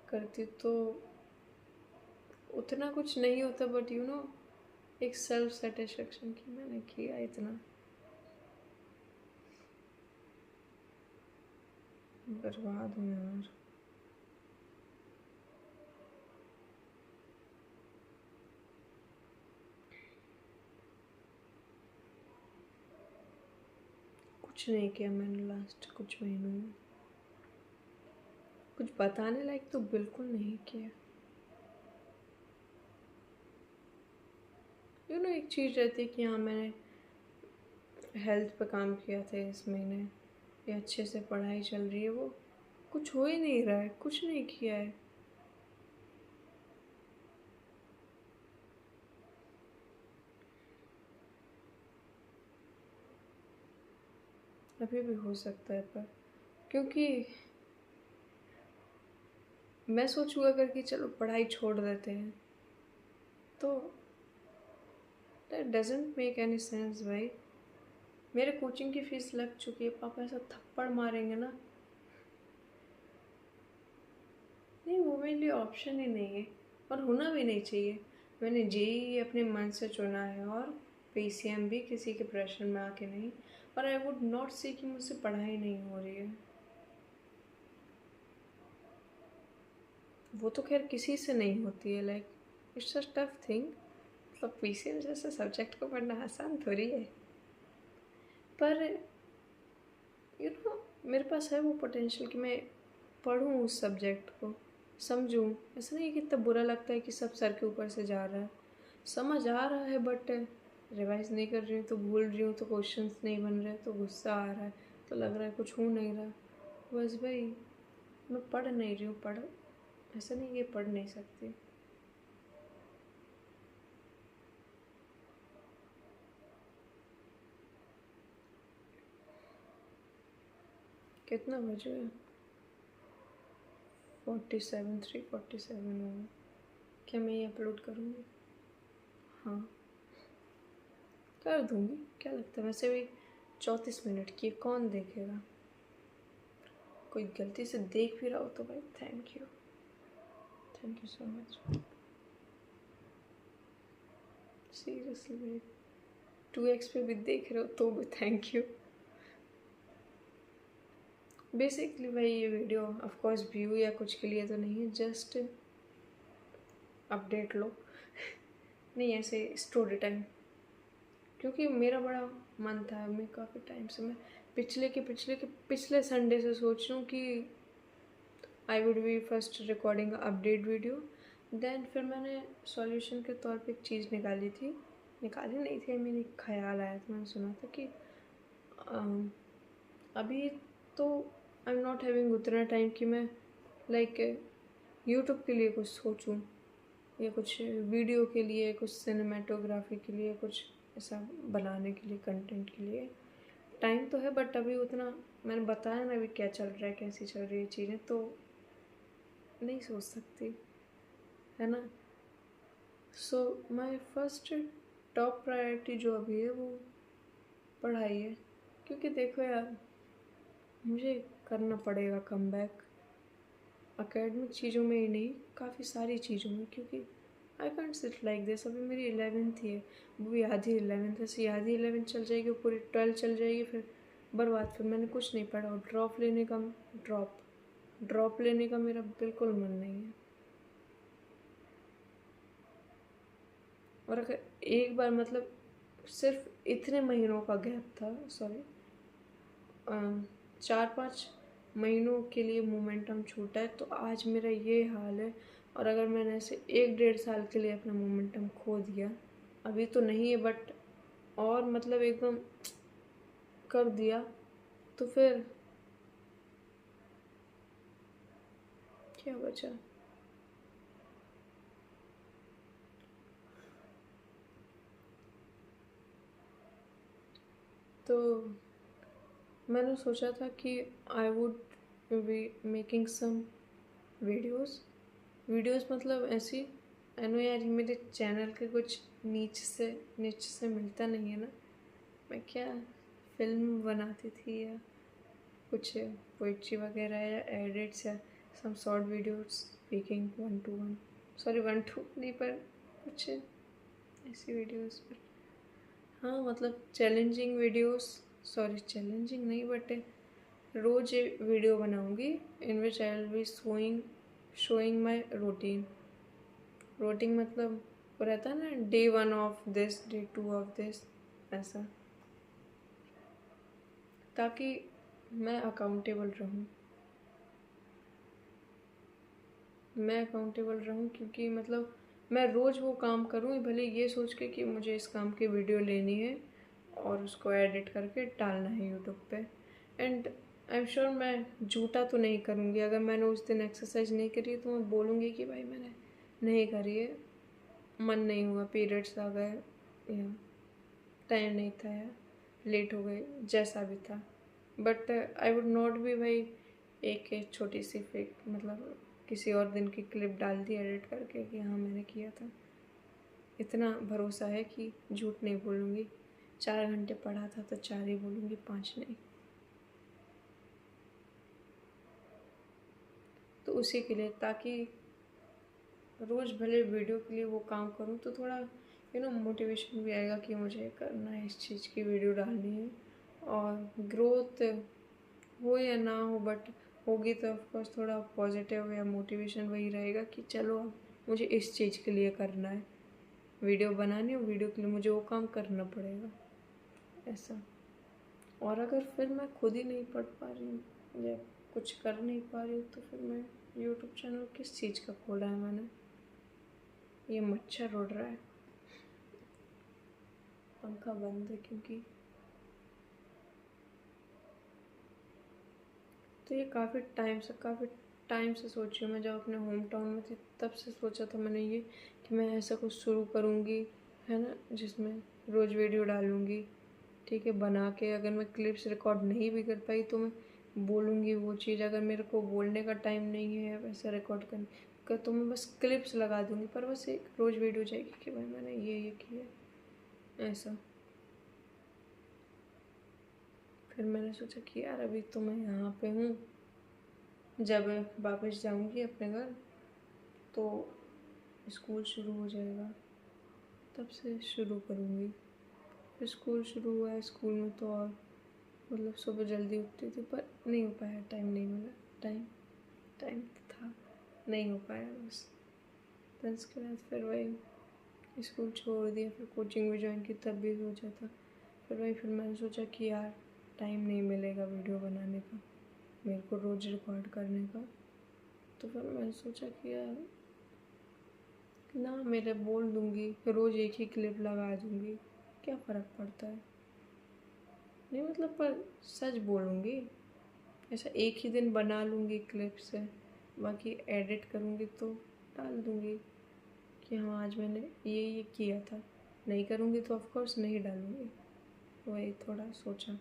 करती तो उतना कुछ नहीं होता, बट एक सेल्फ सेटिस्फेक्शन की मैंने किया इतना। बर्बाद हूँ यार। कुछ नहीं किया मैंने लास्ट कुछ महीनों में, कुछ बताने लायक तो बिल्कुल नहीं किया। एक चीज़ रहती है कि हाँ मैंने हेल्थ पे काम किया था इस महीने, या अच्छे से पढ़ाई चल रही है, वो कुछ हो ही नहीं रहा है, कुछ नहीं किया है। अभी भी हो सकता है, पर क्योंकि मैं सोचूंगा अगर कि चलो पढ़ाई छोड़ देते हैं, तो that doesn't make any sense भाई। मेरे कोचिंग की फीस लग चुकी है, पापा ऐसा थप्पड़ मारेंगे ना। नहीं, वो मेरे लिए ऑप्शन ही नहीं है, और होना भी नहीं चाहिए। मैंने जेईई अपने मन से चुना है, और पीसीएम भी किसी के प्रेशर में आके नहीं। और आई वुड नॉट से कि मुझसे पढ़ाई नहीं हो रही है, वो तो खैर किसी से नहीं होती है, like it's a tough thing. मतलब पीसीएम जैसे सब्जेक्ट को पढ़ना आसान थोड़ी है, पर मेरे पास है वो पोटेंशियल कि मैं पढ़ूँ उस सब्जेक्ट को, समझूँ। ऐसा नहीं कि इतना बुरा लगता है कि सब सर के ऊपर से जा रहा है, समझ आ रहा है, बट रिवाइज नहीं कर रही हूँ तो भूल रही हूँ, तो क्वेश्चंस नहीं बन रहे, तो गुस्सा आ रहा है, तो लग रहा है कुछ हो नहीं रहा। बस भाई, मैं पढ़ नहीं रही हूँ, ऐसा नहीं कि पढ़ नहीं सकती। कितना बजे है? 47, 3:47 हो गए। क्या मैं ये अपलोड करूँगी? हाँ कर दूँगी, क्या लगता है। वैसे भी 34 मिनट की, कौन देखेगा? कोई गलती से देख भी रहा हो तो भाई thank you so much. Seriously भाई, 2x पे भी देख रहे हो तो भी थैंक यू। बेसिकली भाई ये वीडियो ऑफ कोर्स व्यू या कुछ के लिए तो नहीं है, जस्ट अपडेट लो। नहीं, ऐसे स्टोरी टाइम, क्योंकि मेरा बड़ा मन था, मैं काफ़ी टाइम से, मैं पिछले संडे से सोच रही हूँ कि I would be first recording update video. Then फिर मैंने सॉल्यूशन के तौर पे एक चीज़ निकाली नहीं थी, मैंने एक ख्याल आया था, मैंने सुना था कि अभी तो आई एम नॉट हैविंग उतना टाइम कि मैं लाइक यूट्यूब के लिए कुछ सोचूं, या कुछ वीडियो के लिए, कुछ सिनेमेटोग्राफी के लिए, कुछ ऐसा बनाने के लिए, कंटेंट के लिए टाइम तो है, बट अभी उतना, मैंने बताया ना अभी क्या चल रहा है, कैसी चल रही है चीज़ें, तो नहीं सोच सकती, है ना। So my first top priority जो अभी है वो पढ़ाई है, क्योंकि देखो यार मुझे करना पड़ेगा कम बैक अकेडमिक चीज़ों में ही नहीं, काफ़ी सारी चीज़ों में, क्योंकि I can't sit like this. अभी मेरी 11th ही है, वो भी आधी 11th, ऐसे आधी 11th चल जाएगी, पूरी 12th चल जाएगी, फिर बर्बाद। फिर मैंने कुछ नहीं पढ़ा और ड्रॉप लेने का मेरा बिल्कुल मन नहीं है। और अगर एक बार मतलब सिर्फ इतने महीनों का गैप था, सॉरी 4-5 महीनों के लिए मोमेंटम छूटा है, तो आज मेरा ये हाल है। और अगर मैंने ऐसे 1-1.5 साल के लिए अपना मोमेंटम खो दिया, अभी तो नहीं है बट और मतलब एकदम कर दिया, तो फिर क्या बचा। तो मैंने सोचा था कि I would be making some videos मतलब ऐसी, आई नो यार ये मेरे चैनल के कुछ नीच से मिलता नहीं है ना। मैं क्या फिल्म बनाती थी या कुछ पोइट्री वगैरह या एडिट्स या some short videos speaking 1-to-1, sorry 1-2 नहीं, पर कुछ ऐसी वीडियोस पर, हाँ मतलब चैलेंजिंग वीडियोस, सॉरी चैलेंजिंग नहीं बट रोज वीडियो बनाऊंगी in which I will be showing my routine मतलब वो रहता है ना, day 1 of this, day 2 of this, ऐसा, ताकि मैं अकाउंटेबल रहूं, क्योंकि मतलब मैं रोज़ वो काम करूं, भले ये सोच के कि मुझे इस काम की वीडियो लेनी है और उसको एडिट करके डालना है यूट्यूब पे। एंड आई एम श्योर मैं झूठा तो नहीं करूँगी, अगर मैंने उस दिन एक्सरसाइज नहीं करी तो मैं बोलूँगी कि भाई मैंने नहीं करी है, मन नहीं हुआ, पीरियड्स आ गए या टाइम नहीं था या लेट हो गए, जैसा भी था। But I would not B भाई एक छोटी सी फेक मतलब किसी और दिन की क्लिप डाल दी एडिट करके कि हाँ मैंने किया था। इतना भरोसा है कि झूठ नहीं बोलूँगी। 4 घंटे पढ़ा था तो 4 ही बोलूँगी, 5 नहीं। तो उसी के लिए, ताकि रोज़ भले वीडियो के लिए वो काम करूँ तो थोड़ा मोटिवेशन भी आएगा कि मुझे करना है, इस चीज़ की वीडियो डालनी है। और ग्रोथ हो या ना हो बट होगी तो ऑफकोर्स थोड़ा पॉजिटिव या मोटिवेशन वही रहेगा कि चलो अब मुझे इस चीज़ के लिए करना है, वीडियो बनानी है, वीडियो के लिए मुझे वो काम करना पड़ेगा, ऐसा। और अगर फिर मैं खुद ही नहीं पढ़ पा रही हूँ या कुछ कर नहीं पा रही हूँ तो फिर मैं यूट्यूब चैनल किस चीज़ का खोला है मैंने। ये मच्छर उड़ रहा है, पंखा बंद है क्योंकि, तो ये काफ़ी टाइम से सोची हूँ। मैं जब अपने होम टाउन में थी तब से सोचा था मैंने ये कि मैं ऐसा कुछ शुरू करूँगी, है ना, जिसमें रोज़ वीडियो डालूँगी, ठीक है, बना के। अगर मैं क्लिप्स रिकॉर्ड नहीं भी कर पाई तो मैं बोलूँगी वो चीज़। अगर मेरे को बोलने का टाइम नहीं है वैसा रिकॉर्ड करने का तो मैं बस क्लिप्स लगा दूँगी, पर बस एक रोज़ वीडियो जाएगी कि भाई मैंने ये किया, ऐसा। फिर मैंने सोचा कि यार अभी तो मैं यहाँ पे हूँ, जब वापस जाऊँगी अपने घर तो स्कूल शुरू हो जाएगा, तब से शुरू करूँगी। फिर स्कूल शुरू हुआ है, स्कूल में तो और मतलब सुबह जल्दी उठती थी पर नहीं हो पाया, टाइम नहीं मिला। टाइम था, नहीं हो पाया बस। फिर उसके बाद फिर वही स्कूल छोड़ दिया, फिर कोचिंग भी ज्वाइन की, तब भी सोचा था। फिर मैंने सोचा कि यार टाइम नहीं मिलेगा वीडियो बनाने का, मेरे को रोज़ रिकॉर्ड करने का। तो फिर मैंने सोचा कि यार ना, मेरे बोल दूँगी, रोज़ एक ही क्लिप लगा दूँगी, क्या फ़र्क पड़ता है। नहीं मतलब पर सच बोलूँगी, ऐसा एक ही दिन बना लूँगी क्लिप से, बाकी एडिट करूँगी तो डाल दूँगी कि हाँ आज मैंने ये किया था। नहीं करूँगी तो ऑफकोर्स नहीं डालूँगी, वही थोड़ा सोचा।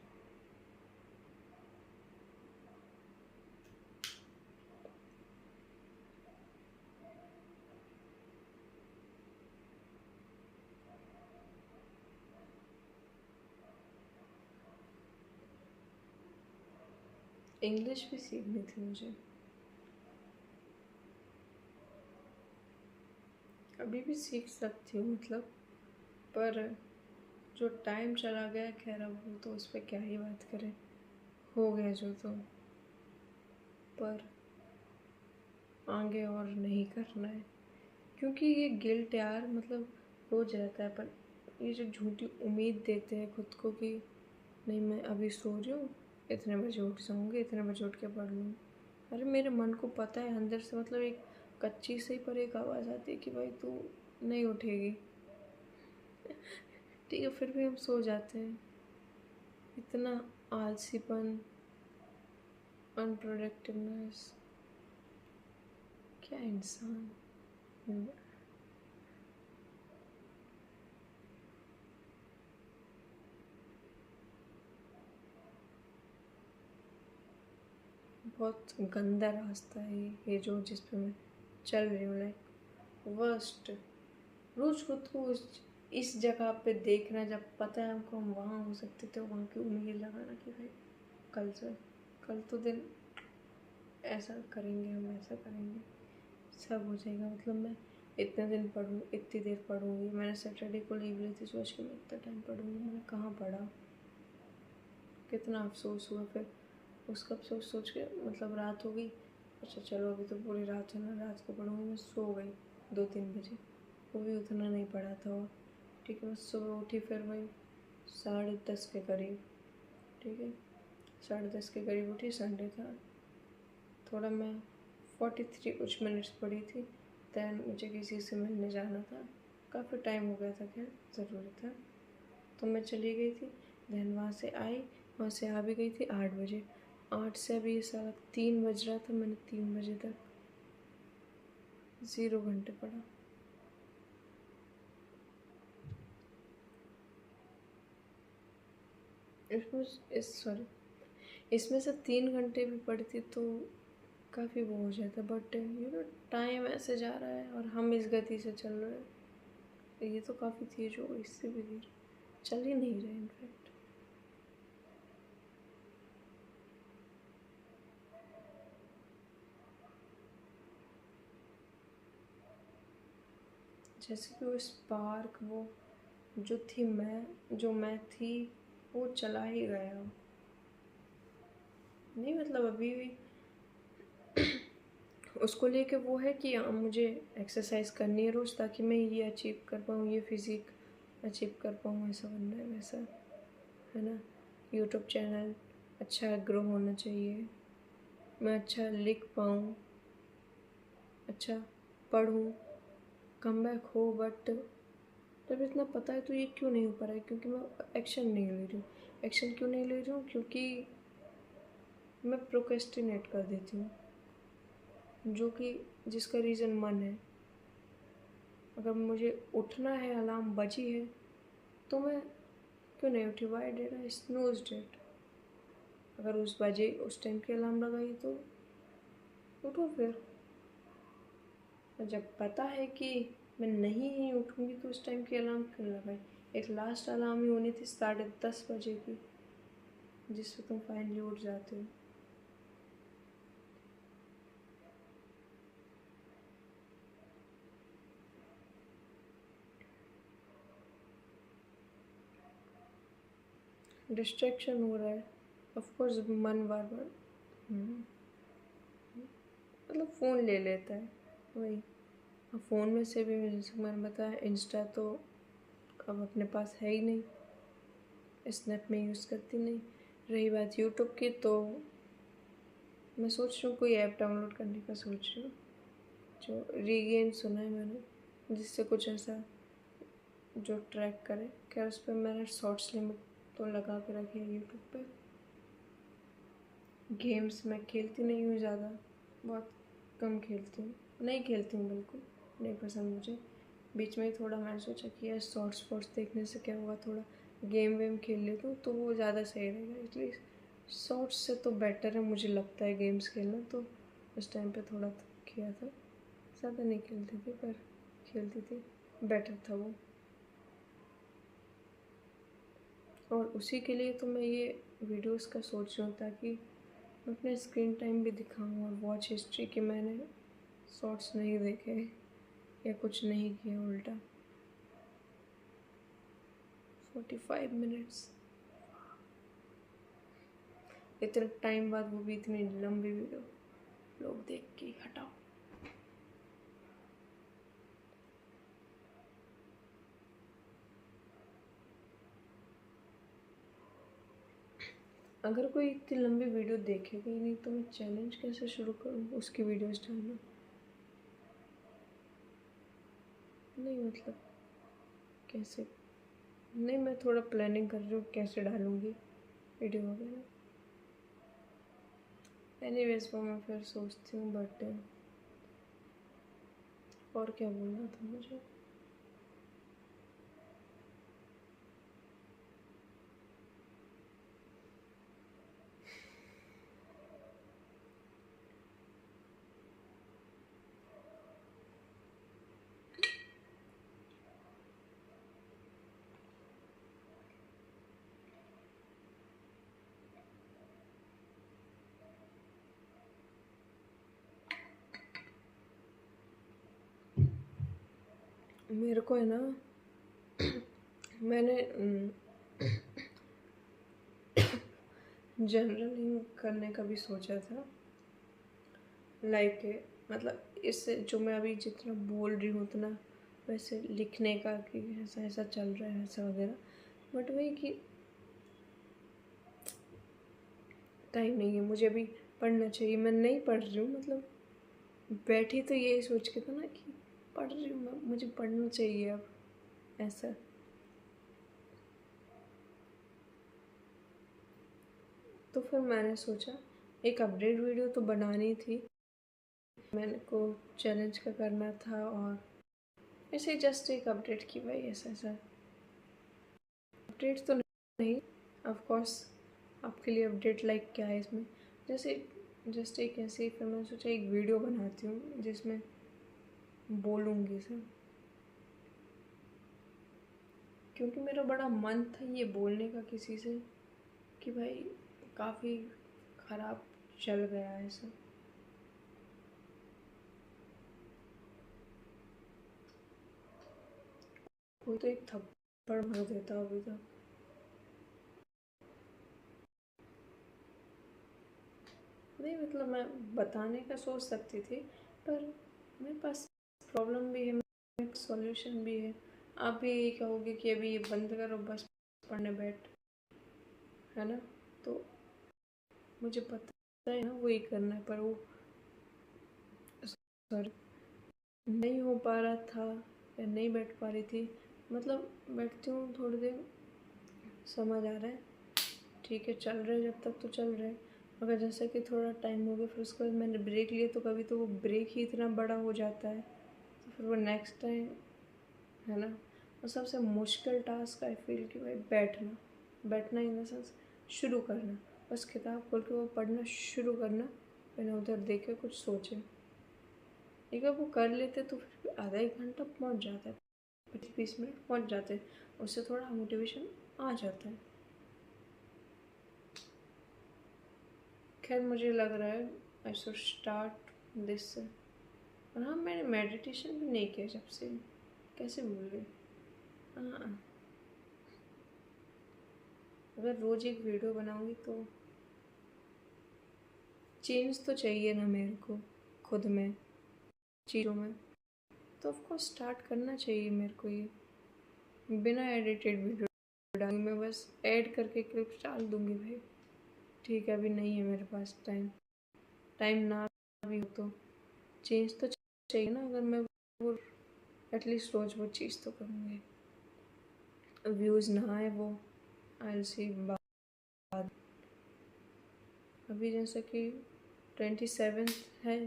इंग्लिश भी सीखनी थी मुझे। अभी भी सीख सकती हूँ मतलब, पर जो टाइम चला गया, खैर अब वो तो उस पर क्या ही बात करें, हो गया जो तो। पर आगे और नहीं करना है, क्योंकि ये गिल्ट यार मतलब रोज रहता है। पर ये जो झूठी उम्मीद देते हैं खुद को कि नहीं मैं अभी सो रही हूँ, इतने बजे उठ जाऊँगी, इतने बजे उठ के पढ़ लूँगी। अरे मेरे मन को पता है अंदर से, मतलब एक कच्ची से ही पर एक आवाज़ आती है कि भाई तू नहीं उठेगी। ठीक है, फिर भी हम सो जाते हैं। इतना आलसीपन, अनप्रोडक्टिवनेस, क्या इंसान। बहुत गंदा रास्ता है ये जो जिस पे मैं चल रही हूँ, लाइक वर्स्ट। रोज खुद को इस जगह पे देखना, जब पता है हमको हम वहाँ हो सकते थे, वहाँ की उम्मीद लगाना कि भाई कल तो दिन ऐसा करेंगे, हम ऐसा करेंगे, सब हो जाएगा। मतलब मैं इतने दिन पढ़ूँ, इतनी देर पढ़ूँगी। मैंने सैटरडे को लीव ली थी, सोच के मैं इतना टाइम पढ़ूँगी, मैंने कहाँ पढ़ा। कितना अफसोस हुआ फिर उसका सोच सोच के, मतलब रात हो गई। अच्छा चलो अभी तो पूरी रात है ना, रात को पढ़ूँगी। मैं सो गई 2-3 बजे, वो भी उतना नहीं पढ़ा था। और ठीक है, मैं सुबह उठी फिर वही 10:30 के करीब। ठीक है, 10:30 के करीब उठी, संडे था। थोड़ा मैं 43 कुछ मिनट्स पढ़ी थी। दैन मुझे किसी से मिलने जाना था, काफ़ी टाइम हो गया था, खैर ज़रूरी था, तो मैं चली गई थी। दैन वहाँ से आई, वहाँ से आ भी गई थी 8 बजे। 8 से अभी साला 3 बज रहा था, मैंने 3 बजे तक 0 घंटे पढ़ा। इसमें से 3 घंटे भी पढ़ती तो काफ़ी वो हो जाता, बट टाइम ऐसे जा रहा है और हम इस गति से चल रहे हैं। ये तो काफ़ी तेज हो गई, इससे भी धीरे चल ही नहीं रहे इनफैक्ट। जैसे कि वो स्पार्क, वो जो मैं थी, वो चला ही गया। नहीं मतलब अभी भी उसको लेके वो है कि मुझे एक्सरसाइज करनी है रोज़, ताकि मैं ये अचीव कर पाऊँ, ये फिज़िक अचीव कर पाऊँ, ऐसा बनना है वैसा, है ना। यूट्यूब चैनल अच्छा ग्रो होना चाहिए, मैं अच्छा लिख पाऊँ, अच्छा पढ़ूँ, कमबैक हो। बट जब इतना पता है तो ये क्यों नहीं हो पा रहा है? क्योंकि मैं एक्शन नहीं ले रही हूँ। एक्शन क्यों नहीं ले रही हूँ? क्योंकि मैं प्रोक्रेस्टिनेट कर देती हूँ, जो कि जिसका रीज़न मन है। अगर मुझे उठना है, अलार्म बजी है, तो मैं क्यों नहीं उठी? Why did I snoozed it? अगर उस टाइम की अलार्म लगाई तो उठो फिर। और जब पता है कि मैं नहीं ही उठूँगी तो उस टाइम की अलार्म क्यों लगाई? एक लास्ट अलार्म ही होनी थी 10:30 बजे की, जिससे तुम फाइनली उठ जाते हो। डिस्ट्रैक्शन हो रहा है, ऑफ कोर्स मन बार बार मतलब फ़ोन ले लेता है वही। अब फ़ोन में से भी जैसे मैंने बताया, इंस्टा तो अब अपने पास है ही नहीं, स्नैप में यूज़ करती नहीं। रही बात यूट्यूब की, तो मैं सोच रही हूँ कोई ऐप डाउनलोड करने का सोच रही हूँ, जो रीगेन सुना है मैंने, जिससे कुछ ऐसा जो ट्रैक करे। क्या उस पर मैंने शॉर्ट्स लिमिट तो लगा के रखी है यूट्यूब पे। गेम्स मैं खेलती नहीं हूँ ज़्यादा, बहुत कम खेलती हूँ, नहीं खेलती हूँ बिल्कुल, नहीं पसंद मुझे। बीच में ही थोड़ा मैंने सोचा कि यार शॉर्ट्स वॉर्ट्स देखने से क्या होगा, थोड़ा गेम वेम खेल लेती हूँ तो वो ज़्यादा सही रहेगा। इसलिए शॉर्ट्स से तो बेटर है मुझे लगता है गेम्स खेलना। तो उस टाइम पे थोड़ा किया था, ज़्यादा नहीं खेलती थी पर खेलती थी, बेटर था वो। और उसी के लिए तो मैं ये वीडियोस का सोच रही हूँ, ताकि मैं अपने स्क्रीन टाइम भी दिखाऊँ और वॉच हिस्ट्री कि मैंने शॉर्ट्स नहीं देखे या कुछ नहीं किया उल्टा। 45 मिनट्स, इतने टाइम बाद, वो भी इतनी लंबी वीडियो लोग देख के हटाओ। अगर कोई इतनी लंबी वीडियो देखेगा ही नहीं तो मैं चैलेंज कैसे शुरू करूँ उसकी वीडियोस डालना। नहीं मतलब कैसे, नहीं मैं थोड़ा प्लानिंग कर रही हूँ कैसे डालूँगी वीडियो वगैरह। एनीवेज वो मैं फिर सोचती हूँ, बट और क्या बोलना था मुझे। मेरे को है ना, मैंने जर्नलिंग करने का भी सोचा था। लाइक मतलब इससे जो मैं अभी जितना बोल रही हूँ उतना वैसे लिखने का कि ऐसा ऐसा चल रहा है ऐसा वगैरह, बट वही कि टाइम नहीं है। मुझे अभी पढ़ना चाहिए, मैं नहीं पढ़ रही हूँ। मतलब बैठी तो यही सोच के था ना कि पढ़ रही हूँ मैं, मुझे पढ़ना चाहिए अब ऐसा। तो फिर मैंने सोचा एक अपडेट वीडियो तो बनानी थी, मैंने को चैलेंज का करना था और ऐसे जस्ट एक अपडेट की भाई ऐसा ऐसा। अपडेट तो नहीं, ऑफ कोर्स आपके लिए अपडेट लाइक क्या है इसमें, जैसे जस्ट एक ऐसे ही। फिर मैंने सोचा एक वीडियो बनाती हूँ जिसमें बोलूँगी सर, क्योंकि मेरा बड़ा मन था ये बोलने का किसी से कि भाई काफ़ी ख़राब चल गया है सब। कोई तो एक थप्पड़ मार देता अभी तक। नहीं मतलब मैं बताने का सोच सकती थी, पर मेरे पास प्रॉब्लम भी है, मेरे पास सॉल्यूशन भी है। आप भी यही कहोगे कि अभी ये बंद करो बस पढ़ने बैठ, है ना। तो मुझे पता है ना वही करना है, पर वो सॉरी नहीं हो पा रहा था या नहीं बैठ पा रही थी। मतलब बैठती हूँ थोड़ी देर, समझ आ रहा है ठीक है चल रहा है, जब तक तो चल रहा है। मगर जैसा कि थोड़ा टाइम हो गया फिर उसके बाद मैंने ब्रेक लिया, तो कभी तो वो ब्रेक ही इतना बड़ा हो जाता है, तो फिर वो नेक्स्ट टाइम, है ना। और सबसे मुश्किल टास्क आई फील कि भाई बैठना, बैठना इन द सेंस शुरू करना, बस किताब खोल के वो पढ़ना शुरू करना, बिना उधर देखे कुछ सोचे। एक बार वो कर लेते तो फिर आधा एक घंटा पहुंच जाता है, 20 मिनट पहुंच जाते हैं, उससे थोड़ा मोटिवेशन आ जाता है। खैर मुझे लग रहा है आई शुड स्टार्ट दिस। और हाँ मैंने मेडिटेशन भी नहीं किया जब से, कैसे भूल गई। हाँ अगर रोज़ एक वीडियो बनाऊंगी तो चेंज तो चाहिए ना मेरे को खुद में, चीज़ों में, तो ऑफकोर्स स्टार्ट करना चाहिए मेरे को ये। बिना एडिटेड वीडियो डालूंगी मैं, बस ऐड करके क्लिप्स डाल दूंगी भाई। ठीक है अभी नहीं है मेरे पास टाइम, टाइम ना भी हो तो चेंज तो चाहिए ना। अगर मैं वो एटलीस्ट रोज़ वो चीज़ तो करूँगी। व्यूज़ ना आए वो आई सी बाद। अभी जैसे कि 27 है,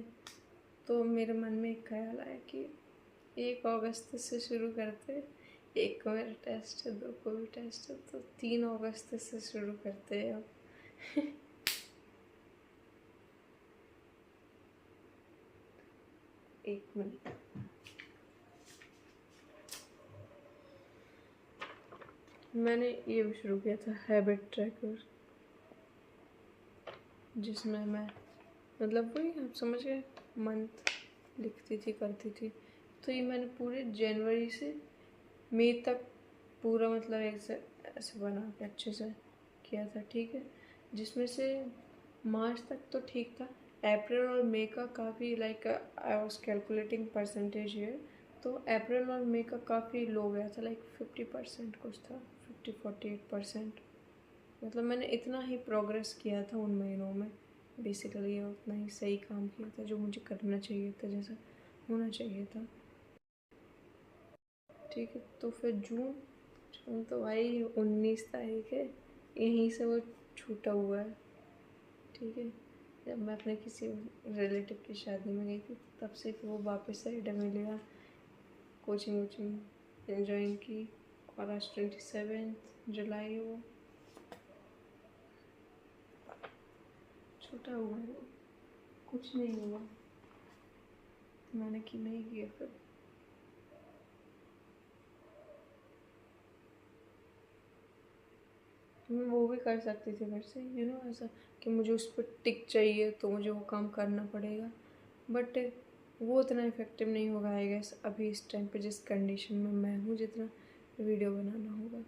तो मेरे मन में एक ख्याल आया कि 1 अगस्त से शुरू करते। एक को मेरा टेस्ट है, 2 को भी टेस्ट है, तो 3 अगस्त से शुरू करते हैं अब। एक मिनट, मैंने ये भी शुरू किया था हैबिट ट्रैकर, जिसमें मैं मतलब वही आप समझ गए मंथ लिखती थी करती थी। तो ये मैंने पूरे जनवरी से मई तक पूरा मतलब ऐसे बना के अच्छे से किया था, ठीक है। जिसमें से मार्च तक तो ठीक था, अप्रैल और मई का काफ़ी like I was calculating percentage है, तो अप्रैल और मई का काफ़ी लो गया था, लाइक 50% कुछ था, 48%। मतलब मैंने इतना ही प्रोग्रेस किया था उन महीनों में, बेसिकली उतना ही सही काम किया था जो मुझे करना चाहिए था, जैसा होना चाहिए था, ठीक है। तो फिर जून जून तो भाई 19 तारीख है, यहीं से वो छूटा हुआ है, ठीक है। जब मैं अपने किसी रिलेटिव की शादी में गई थी तब से फिर वो वापस से एडम लिया, कोचिंग वोचिंग ज्वाइन की, और आज 27 जुलाई वो छूटा हुआ है, कुछ नहीं हुआ, मैंने कि नहीं किया। फिर मैं वो भी कर सकती थी फिर से, ऐसा कि मुझे उस पर टिक चाहिए तो मुझे वो काम करना पड़ेगा, बट वो उतना इफेक्टिव नहीं होगा आई गेस अभी इस टाइम पे जिस कंडीशन में मैं हूँ, जितना वीडियो बनाना होगा।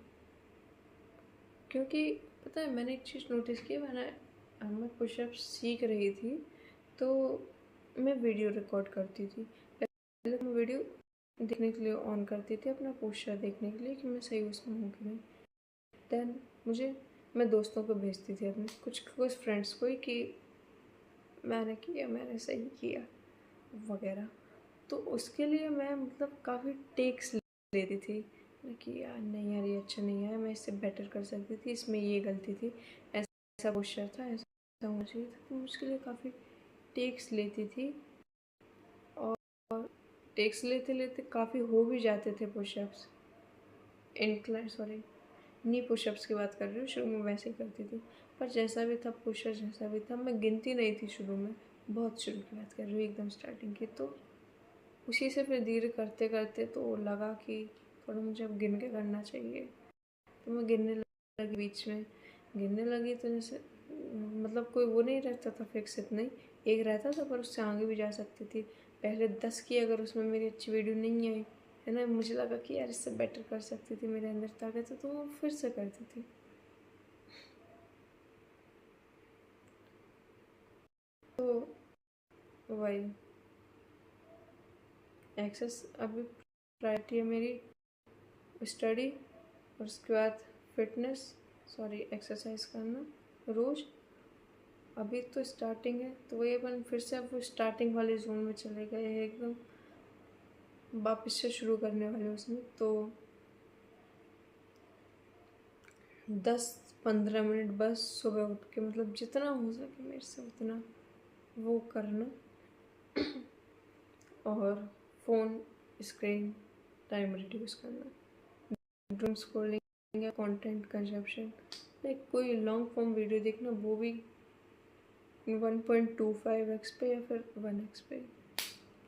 क्योंकि पता है मैंने एक चीज़ नोटिस की, मैं पुशअप सीख रही थी तो मैं वीडियो रिकॉर्ड करती थी। पहले मैं वीडियो देखने के लिए ऑन करती थी, अपना पोस्चर देखने के लिए कि मैं सही उसमें हूँ कि नहीं। देन मैं दोस्तों को भेजती थी, अपने कुछ फ्रेंड्स को ही, कि मैंने किया, मैंने सही किया वगैरह। तो उसके लिए मैं मतलब काफ़ी टेक्स लेती थी कि यार नहीं यार ये अच्छा नहीं है, मैं इससे बेटर कर सकती थी, इसमें ये गलती थी, ऐसा पोस्चर था, ऐसा होना चाहिए था। तो उसके लिए काफ़ी टेक्स लेती थी, और टेक्स लेते लेते काफ़ी हो भी जाते थे पुशअप्स, इंक्लाइन सॉरी नी पुशअप्स की बात कर रही हूँ, शुरू में वैसे ही करती थी। पर जैसा भी था पुशअप, जैसा भी था, मैं गिनती नहीं थी शुरू में, बहुत शुरू की बात कर रही हूँ, एकदम स्टार्टिंग की। तो उसी से फिर धीरे करते करते तो लगा कि थोड़ा मुझे अब गिन के करना चाहिए, तो मैं गिनने लगी। बीच में गिनने लगी तो जैसे मतलब कोई वो नहीं रहता था फिक्स, इतना ही एक रहता था, पर उससे आगे भी जा सकती थी। पहले 10 की, अगर उसमें मेरी अच्छी वीडियो नहीं आई है ना, मुझे लगा कि यार इससे बेटर कर सकती थी, मेरे अंदर ताकत है, तो वो फिर से करती थी। तो वही एक्सेस अभी प्रायोरिटी है मेरी, स्टडी, और उसके बाद फिटनेस, सॉरी एक्सरसाइज करना रोज़। अभी तो स्टार्टिंग है तो वही अपन फिर से अब वो स्टार्टिंग वाले जोन में चले गए हैं, एकदम वापस से शुरू करने वाले उसमें। तो 10-15 मिनट बस सुबह उठ के, मतलब जितना हो सके मेरे से उतना वो करना, और फ़ोन स्क्रीन टाइम रिड्यूस करना, ड्रूम स्क्रॉलिंग या कंटेंट कंजप्शन, लाइक कोई लॉन्ग फॉर्म वीडियो देखना, वो भी 1.25x पे या फिर 1x पे,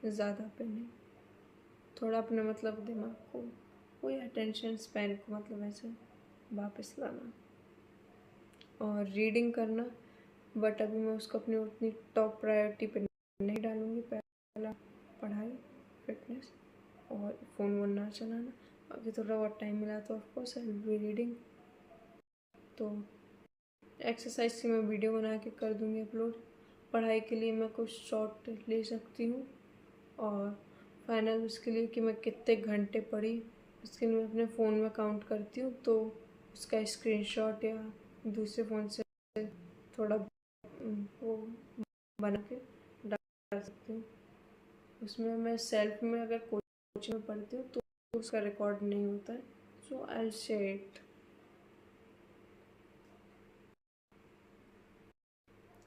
ज़्यादा पे नहीं। थोड़ा अपने मतलब दिमाग को, वही अटेंशन स्पैन को मतलब ऐसे वापस लाना, और रीडिंग करना, बट अभी मैं उसको अपनी उतनी टॉप प्रायोरिटी पे नहीं डालूँगी। पहला पढ़ाई, फिटनेस, और फ़ोन वोन ना चलाना। अभी थोड़ा बहुत टाइम मिला तो of course I will be reading. तो एक्सरसाइज की मैं वीडियो बना के कर दूँगी अपलोड। पढ़ाई के लिए मैं कुछ शॉर्ट ले सकती हूँ, और फाइनल उसके लिए कि मैं कितने घंटे पढ़ी, उसके लिए मैं अपने फ़ोन में काउंट करती हूँ, तो उसका स्क्रीनशॉट या दूसरे फ़ोन से थोड़ा वो बना के डाल सकती हूँ। उसमें मैं सेल्फ में अगर कोचिंग में पढ़ती हूँ तो उसका रिकॉर्ड नहीं होता है, सो आई विल शेयर इट।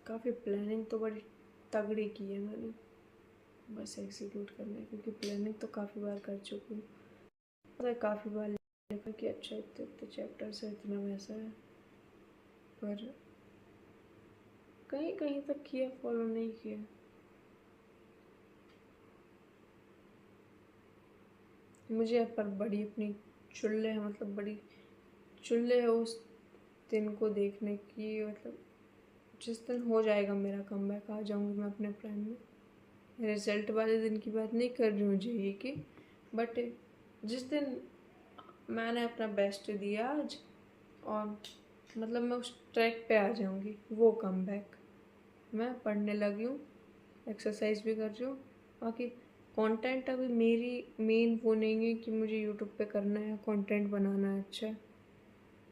काफ़ी प्लानिंग तो बड़ी तगड़ी की है मैंने, बस एग्जीक्यूट करना है, क्योंकि प्लानिंग तो काफ़ी बार कर चुकी हूँ, पता है काफ़ी बार लिखा कि अच्छा इतने इतने चैप्टर्स है, इतना वैसा है, पर कहीं कहीं तक किया, फॉलो नहीं किया। मुझे पर बड़ी अपनी चुल्ले है, मतलब बड़ी चुल्ले है उस दिन को देखने की, मतलब जिस दिन हो जाएगा मेरा कमबैक, आ जाऊँगी मैं अपने प्राइम में। रिजल्ट वाले दिन की बात नहीं कर रही हूँ जेईई की, बट जिस दिन मैंने अपना बेस्ट दिया आज, और मतलब मैं उस ट्रैक पे आ जाऊँगी, वो कमबैक। मैं पढ़ने लगी हूँ, एक्सरसाइज भी कर रही हूँ। बाकी कंटेंट अभी मेरी मेन वो नहीं है कि मुझे यूट्यूब पे करना है, कंटेंट बनाना है अच्छा,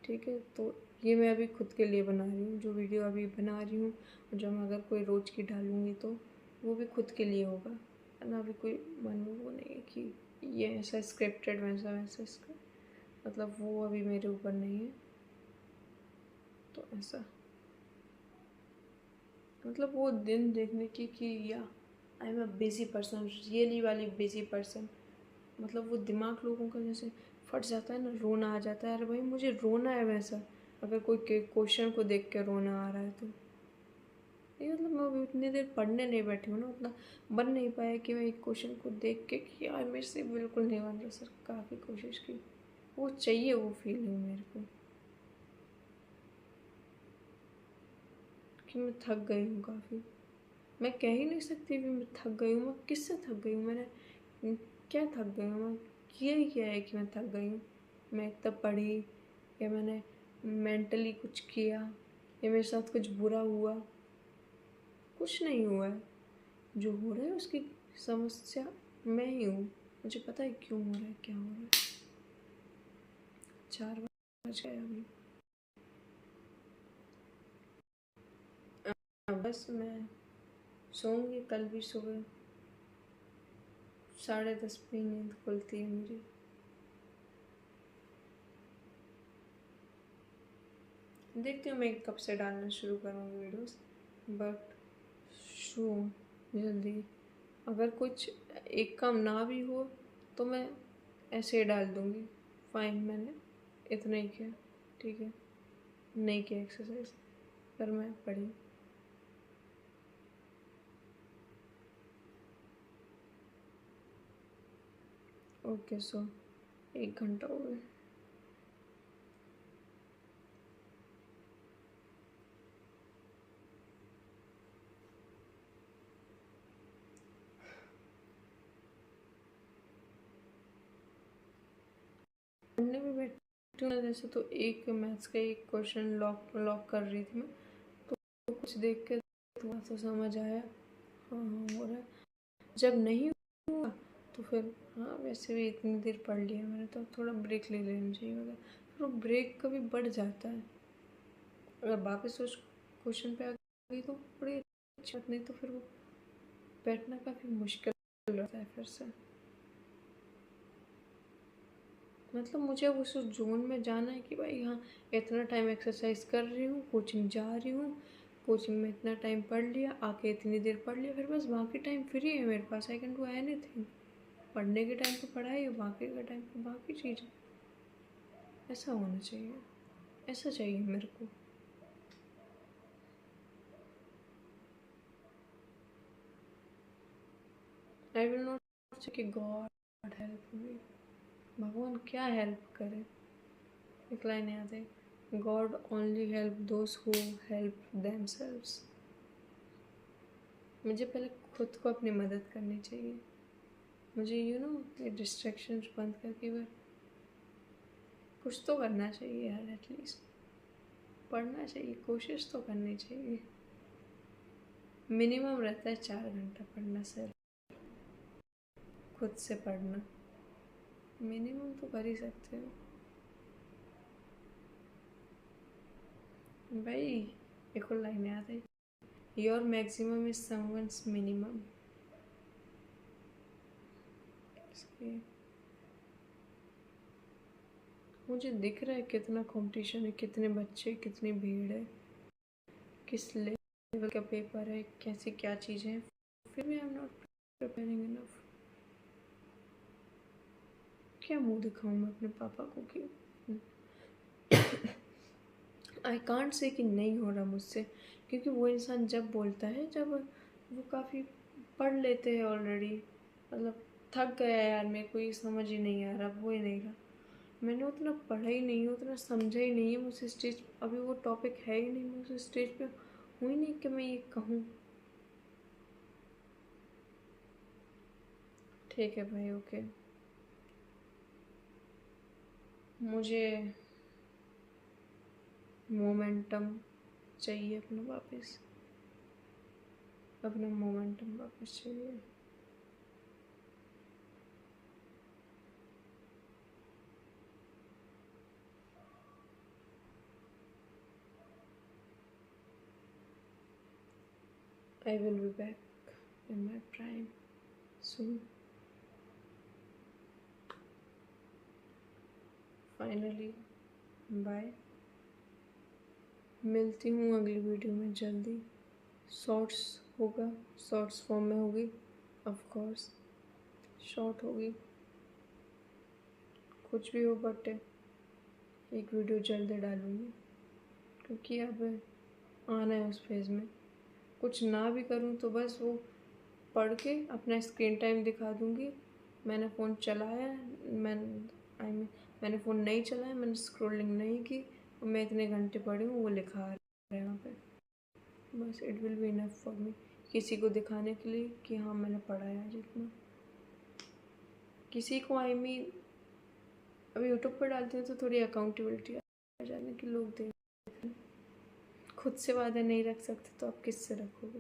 ठीक है। तो ये मैं अभी खुद के लिए बना रही हूँ, जो वीडियो अभी बना रही हूँ, और जब मैं अगर कोई रोज़ की डालूँगी तो वो भी खुद के लिए होगा, है ना। अभी कोई मन में वो नहीं है कि ये ऐसा स्क्रिप्टेड वैसा वैसा, इसका मतलब वो अभी मेरे ऊपर नहीं है। तो ऐसा मतलब वो दिन देखने की या I am a busy person, really वाली बिजी पर्सन, मतलब वो दिमाग लोगों का जैसे फट जाता है ना, रोना आ जाता है। अरे भाई मुझे रोना है वैसा, अगर कोई क्वेश्चन को देख के रोना आ रहा है तो ये मतलब मैं अभी उतनी देर पढ़ने नहीं बैठी हूँ ना, उतना बन नहीं पाया कि मैं एक क्वेश्चन को देख के कि यार मेरे से बिल्कुल नहीं बन रहा सर, काफ़ी कोशिश की। वो चाहिए वो फीलिंग मेरे को कि मैं थक गई हूँ काफ़ी। मैं कह ही नहीं सकती कि मैं थक गई हूँ। मैं किससे थक गई हूँ? मैंने क्या थक गई हूँ? मैं किया ही क्या है कि मैं थक गई हूँ? मैं इतना पढ़ी, या मैंने मेंटली कुछ किया, या मेरे साथ कुछ बुरा हुआ? कुछ नहीं हुआ है। जो हो रहा है उसकी समस्या मैं ही हूँ। मुझे पता है क्यों हो रहा है, क्या हो रहा है। 4 बज गए अभी। बस मैं सोऊंगी कल भी सुबह 10:30 पे ही नींद खुलती है मेरी। देखती हूँ मैं कब से डालना शुरू करूँगी वीडियोस, बट शो जल्दी। अगर कुछ एक काम ना भी हो तो मैं ऐसे ही डाल दूँगी, फाइन मैंने इतना ही किया, ठीक है। नहीं किया एक्सरसाइज, पर मैं पढ़ी। ओके सो 1 घंटा हो गया। पढ़ने में बैठी हूँ जैसे, तो एक मैथ्स का एक क्वेश्चन लॉक लॉक कर रही थी मैं, तो कुछ देख के थोड़ा सा समझ आया, हाँ हाँ हो रहा है। जब नहीं हुआ तो फिर हाँ वैसे भी इतनी देर पढ़ लिया मैंने, तो थोड़ा ब्रेक ले लेना चाहिए वगैरह। फिर वो ब्रेक कभी बढ़ जाता है, अगर वापस उस क्वेश्चन पे आ गई तो बड़ी अच्छी बात, नहीं तो फिर वो बैठना काफ़ी मुश्किल रहता है फिर से। मतलब मुझे उस जोन में जाना है कि भाई हाँ इतना टाइम एक्सरसाइज कर रही हूँ, कोचिंग जा रही हूँ, कोचिंग में इतना टाइम पढ़ लिया, आके इतनी देर पढ़ लिया, फिर बस बाकी टाइम फ्री है मेरे पास, आई कैन डू एनीथिंग। पढ़ने के टाइम पे पढ़ाई, बाकी के टाइम पे बाकी चीज़ें। ऐसा होना चाहिए, ऐसा चाहिए मेरे को। आई विल नॉट से कि गॉड हेल्प मी, भगवान क्या हेल्प करे। एक लाइन याद है, God only help those who help themselves. मुझे पहले खुद को अपनी मदद करनी चाहिए। मुझे ये डिस्ट्रैक्शंस बंद करके बस कुछ तो करना चाहिए यार, एटलीस्ट पढ़ना चाहिए, कोशिश तो करनी चाहिए। मिनिमम रहता है 4 घंटा पढ़ना, सिर्फ खुद से पढ़ना मिनिमम तो कर ही सकते हो भाई। एक और लाइन याद है, your maximum is someone's minimum. मुझे दिख रहा है कितना कंपटीशन है, कितने बच्चे, कितनी भीड़ है, किस लेवल का पेपर है, कैसी क्या चीज़ें हैं, फिर भी आई एम नॉट प्रिपेयरिंग इनफ। क्या मुंह दिखाऊं मैं अपने पापा को कि आई कांट से कि नहीं हो रहा मुझसे, क्योंकि वो इंसान जब बोलता है जब वो काफ़ी पढ़ लेते हैं ऑलरेडी, मतलब थक गया यार मेरे को ये समझ ही नहीं आ रहा, वो ही नहीं रहा। मैंने उतना पढ़ा ही नहीं है, उतना समझा ही नहीं है, मुझे स्टेज अभी वो टॉपिक है ही नहीं, मैं उस स्टेज पे हूँ ही नहीं कि मैं ये कहूँ। ठीक है भाई, ओके। मुझे मोमेंटम चाहिए अपना वापस, अपना मोमेंटम वापस चाहिए। I will be back in my prime soon. Finally bye, मिलती हूँ अगली वीडियो में जल्दी। शॉर्ट्स होगा, शॉर्ट्स फॉर्म में होगी, ऑफ कोर्स शॉर्ट होगी, कुछ भी हो, बट एक वीडियो जल्दी डालूँगी क्योंकि अब आना है उस फेज़ में। कुछ ना भी करूँ तो बस वो पढ़ के अपना स्क्रीन टाइम दिखा दूँगी। मैंने फ़ोन चलाया, मैंने फ़ोन नहीं चलाया, मैंने स्क्रॉलिंग नहीं की और मैं इतने घंटे पढ़ी हूँ, वो लिखा है वहाँ पे। बस it will be enough for me, किसी को दिखाने के लिए कि हाँ मैंने पढ़ा है जितना। किसी को अभी यूट्यूब पर डालती हूँ तो थोड़ी अकाउंटेबिलिटी आ जाने कि लोग देख, खुद से वादा नहीं रख सकते तो आप किससे रखोगे।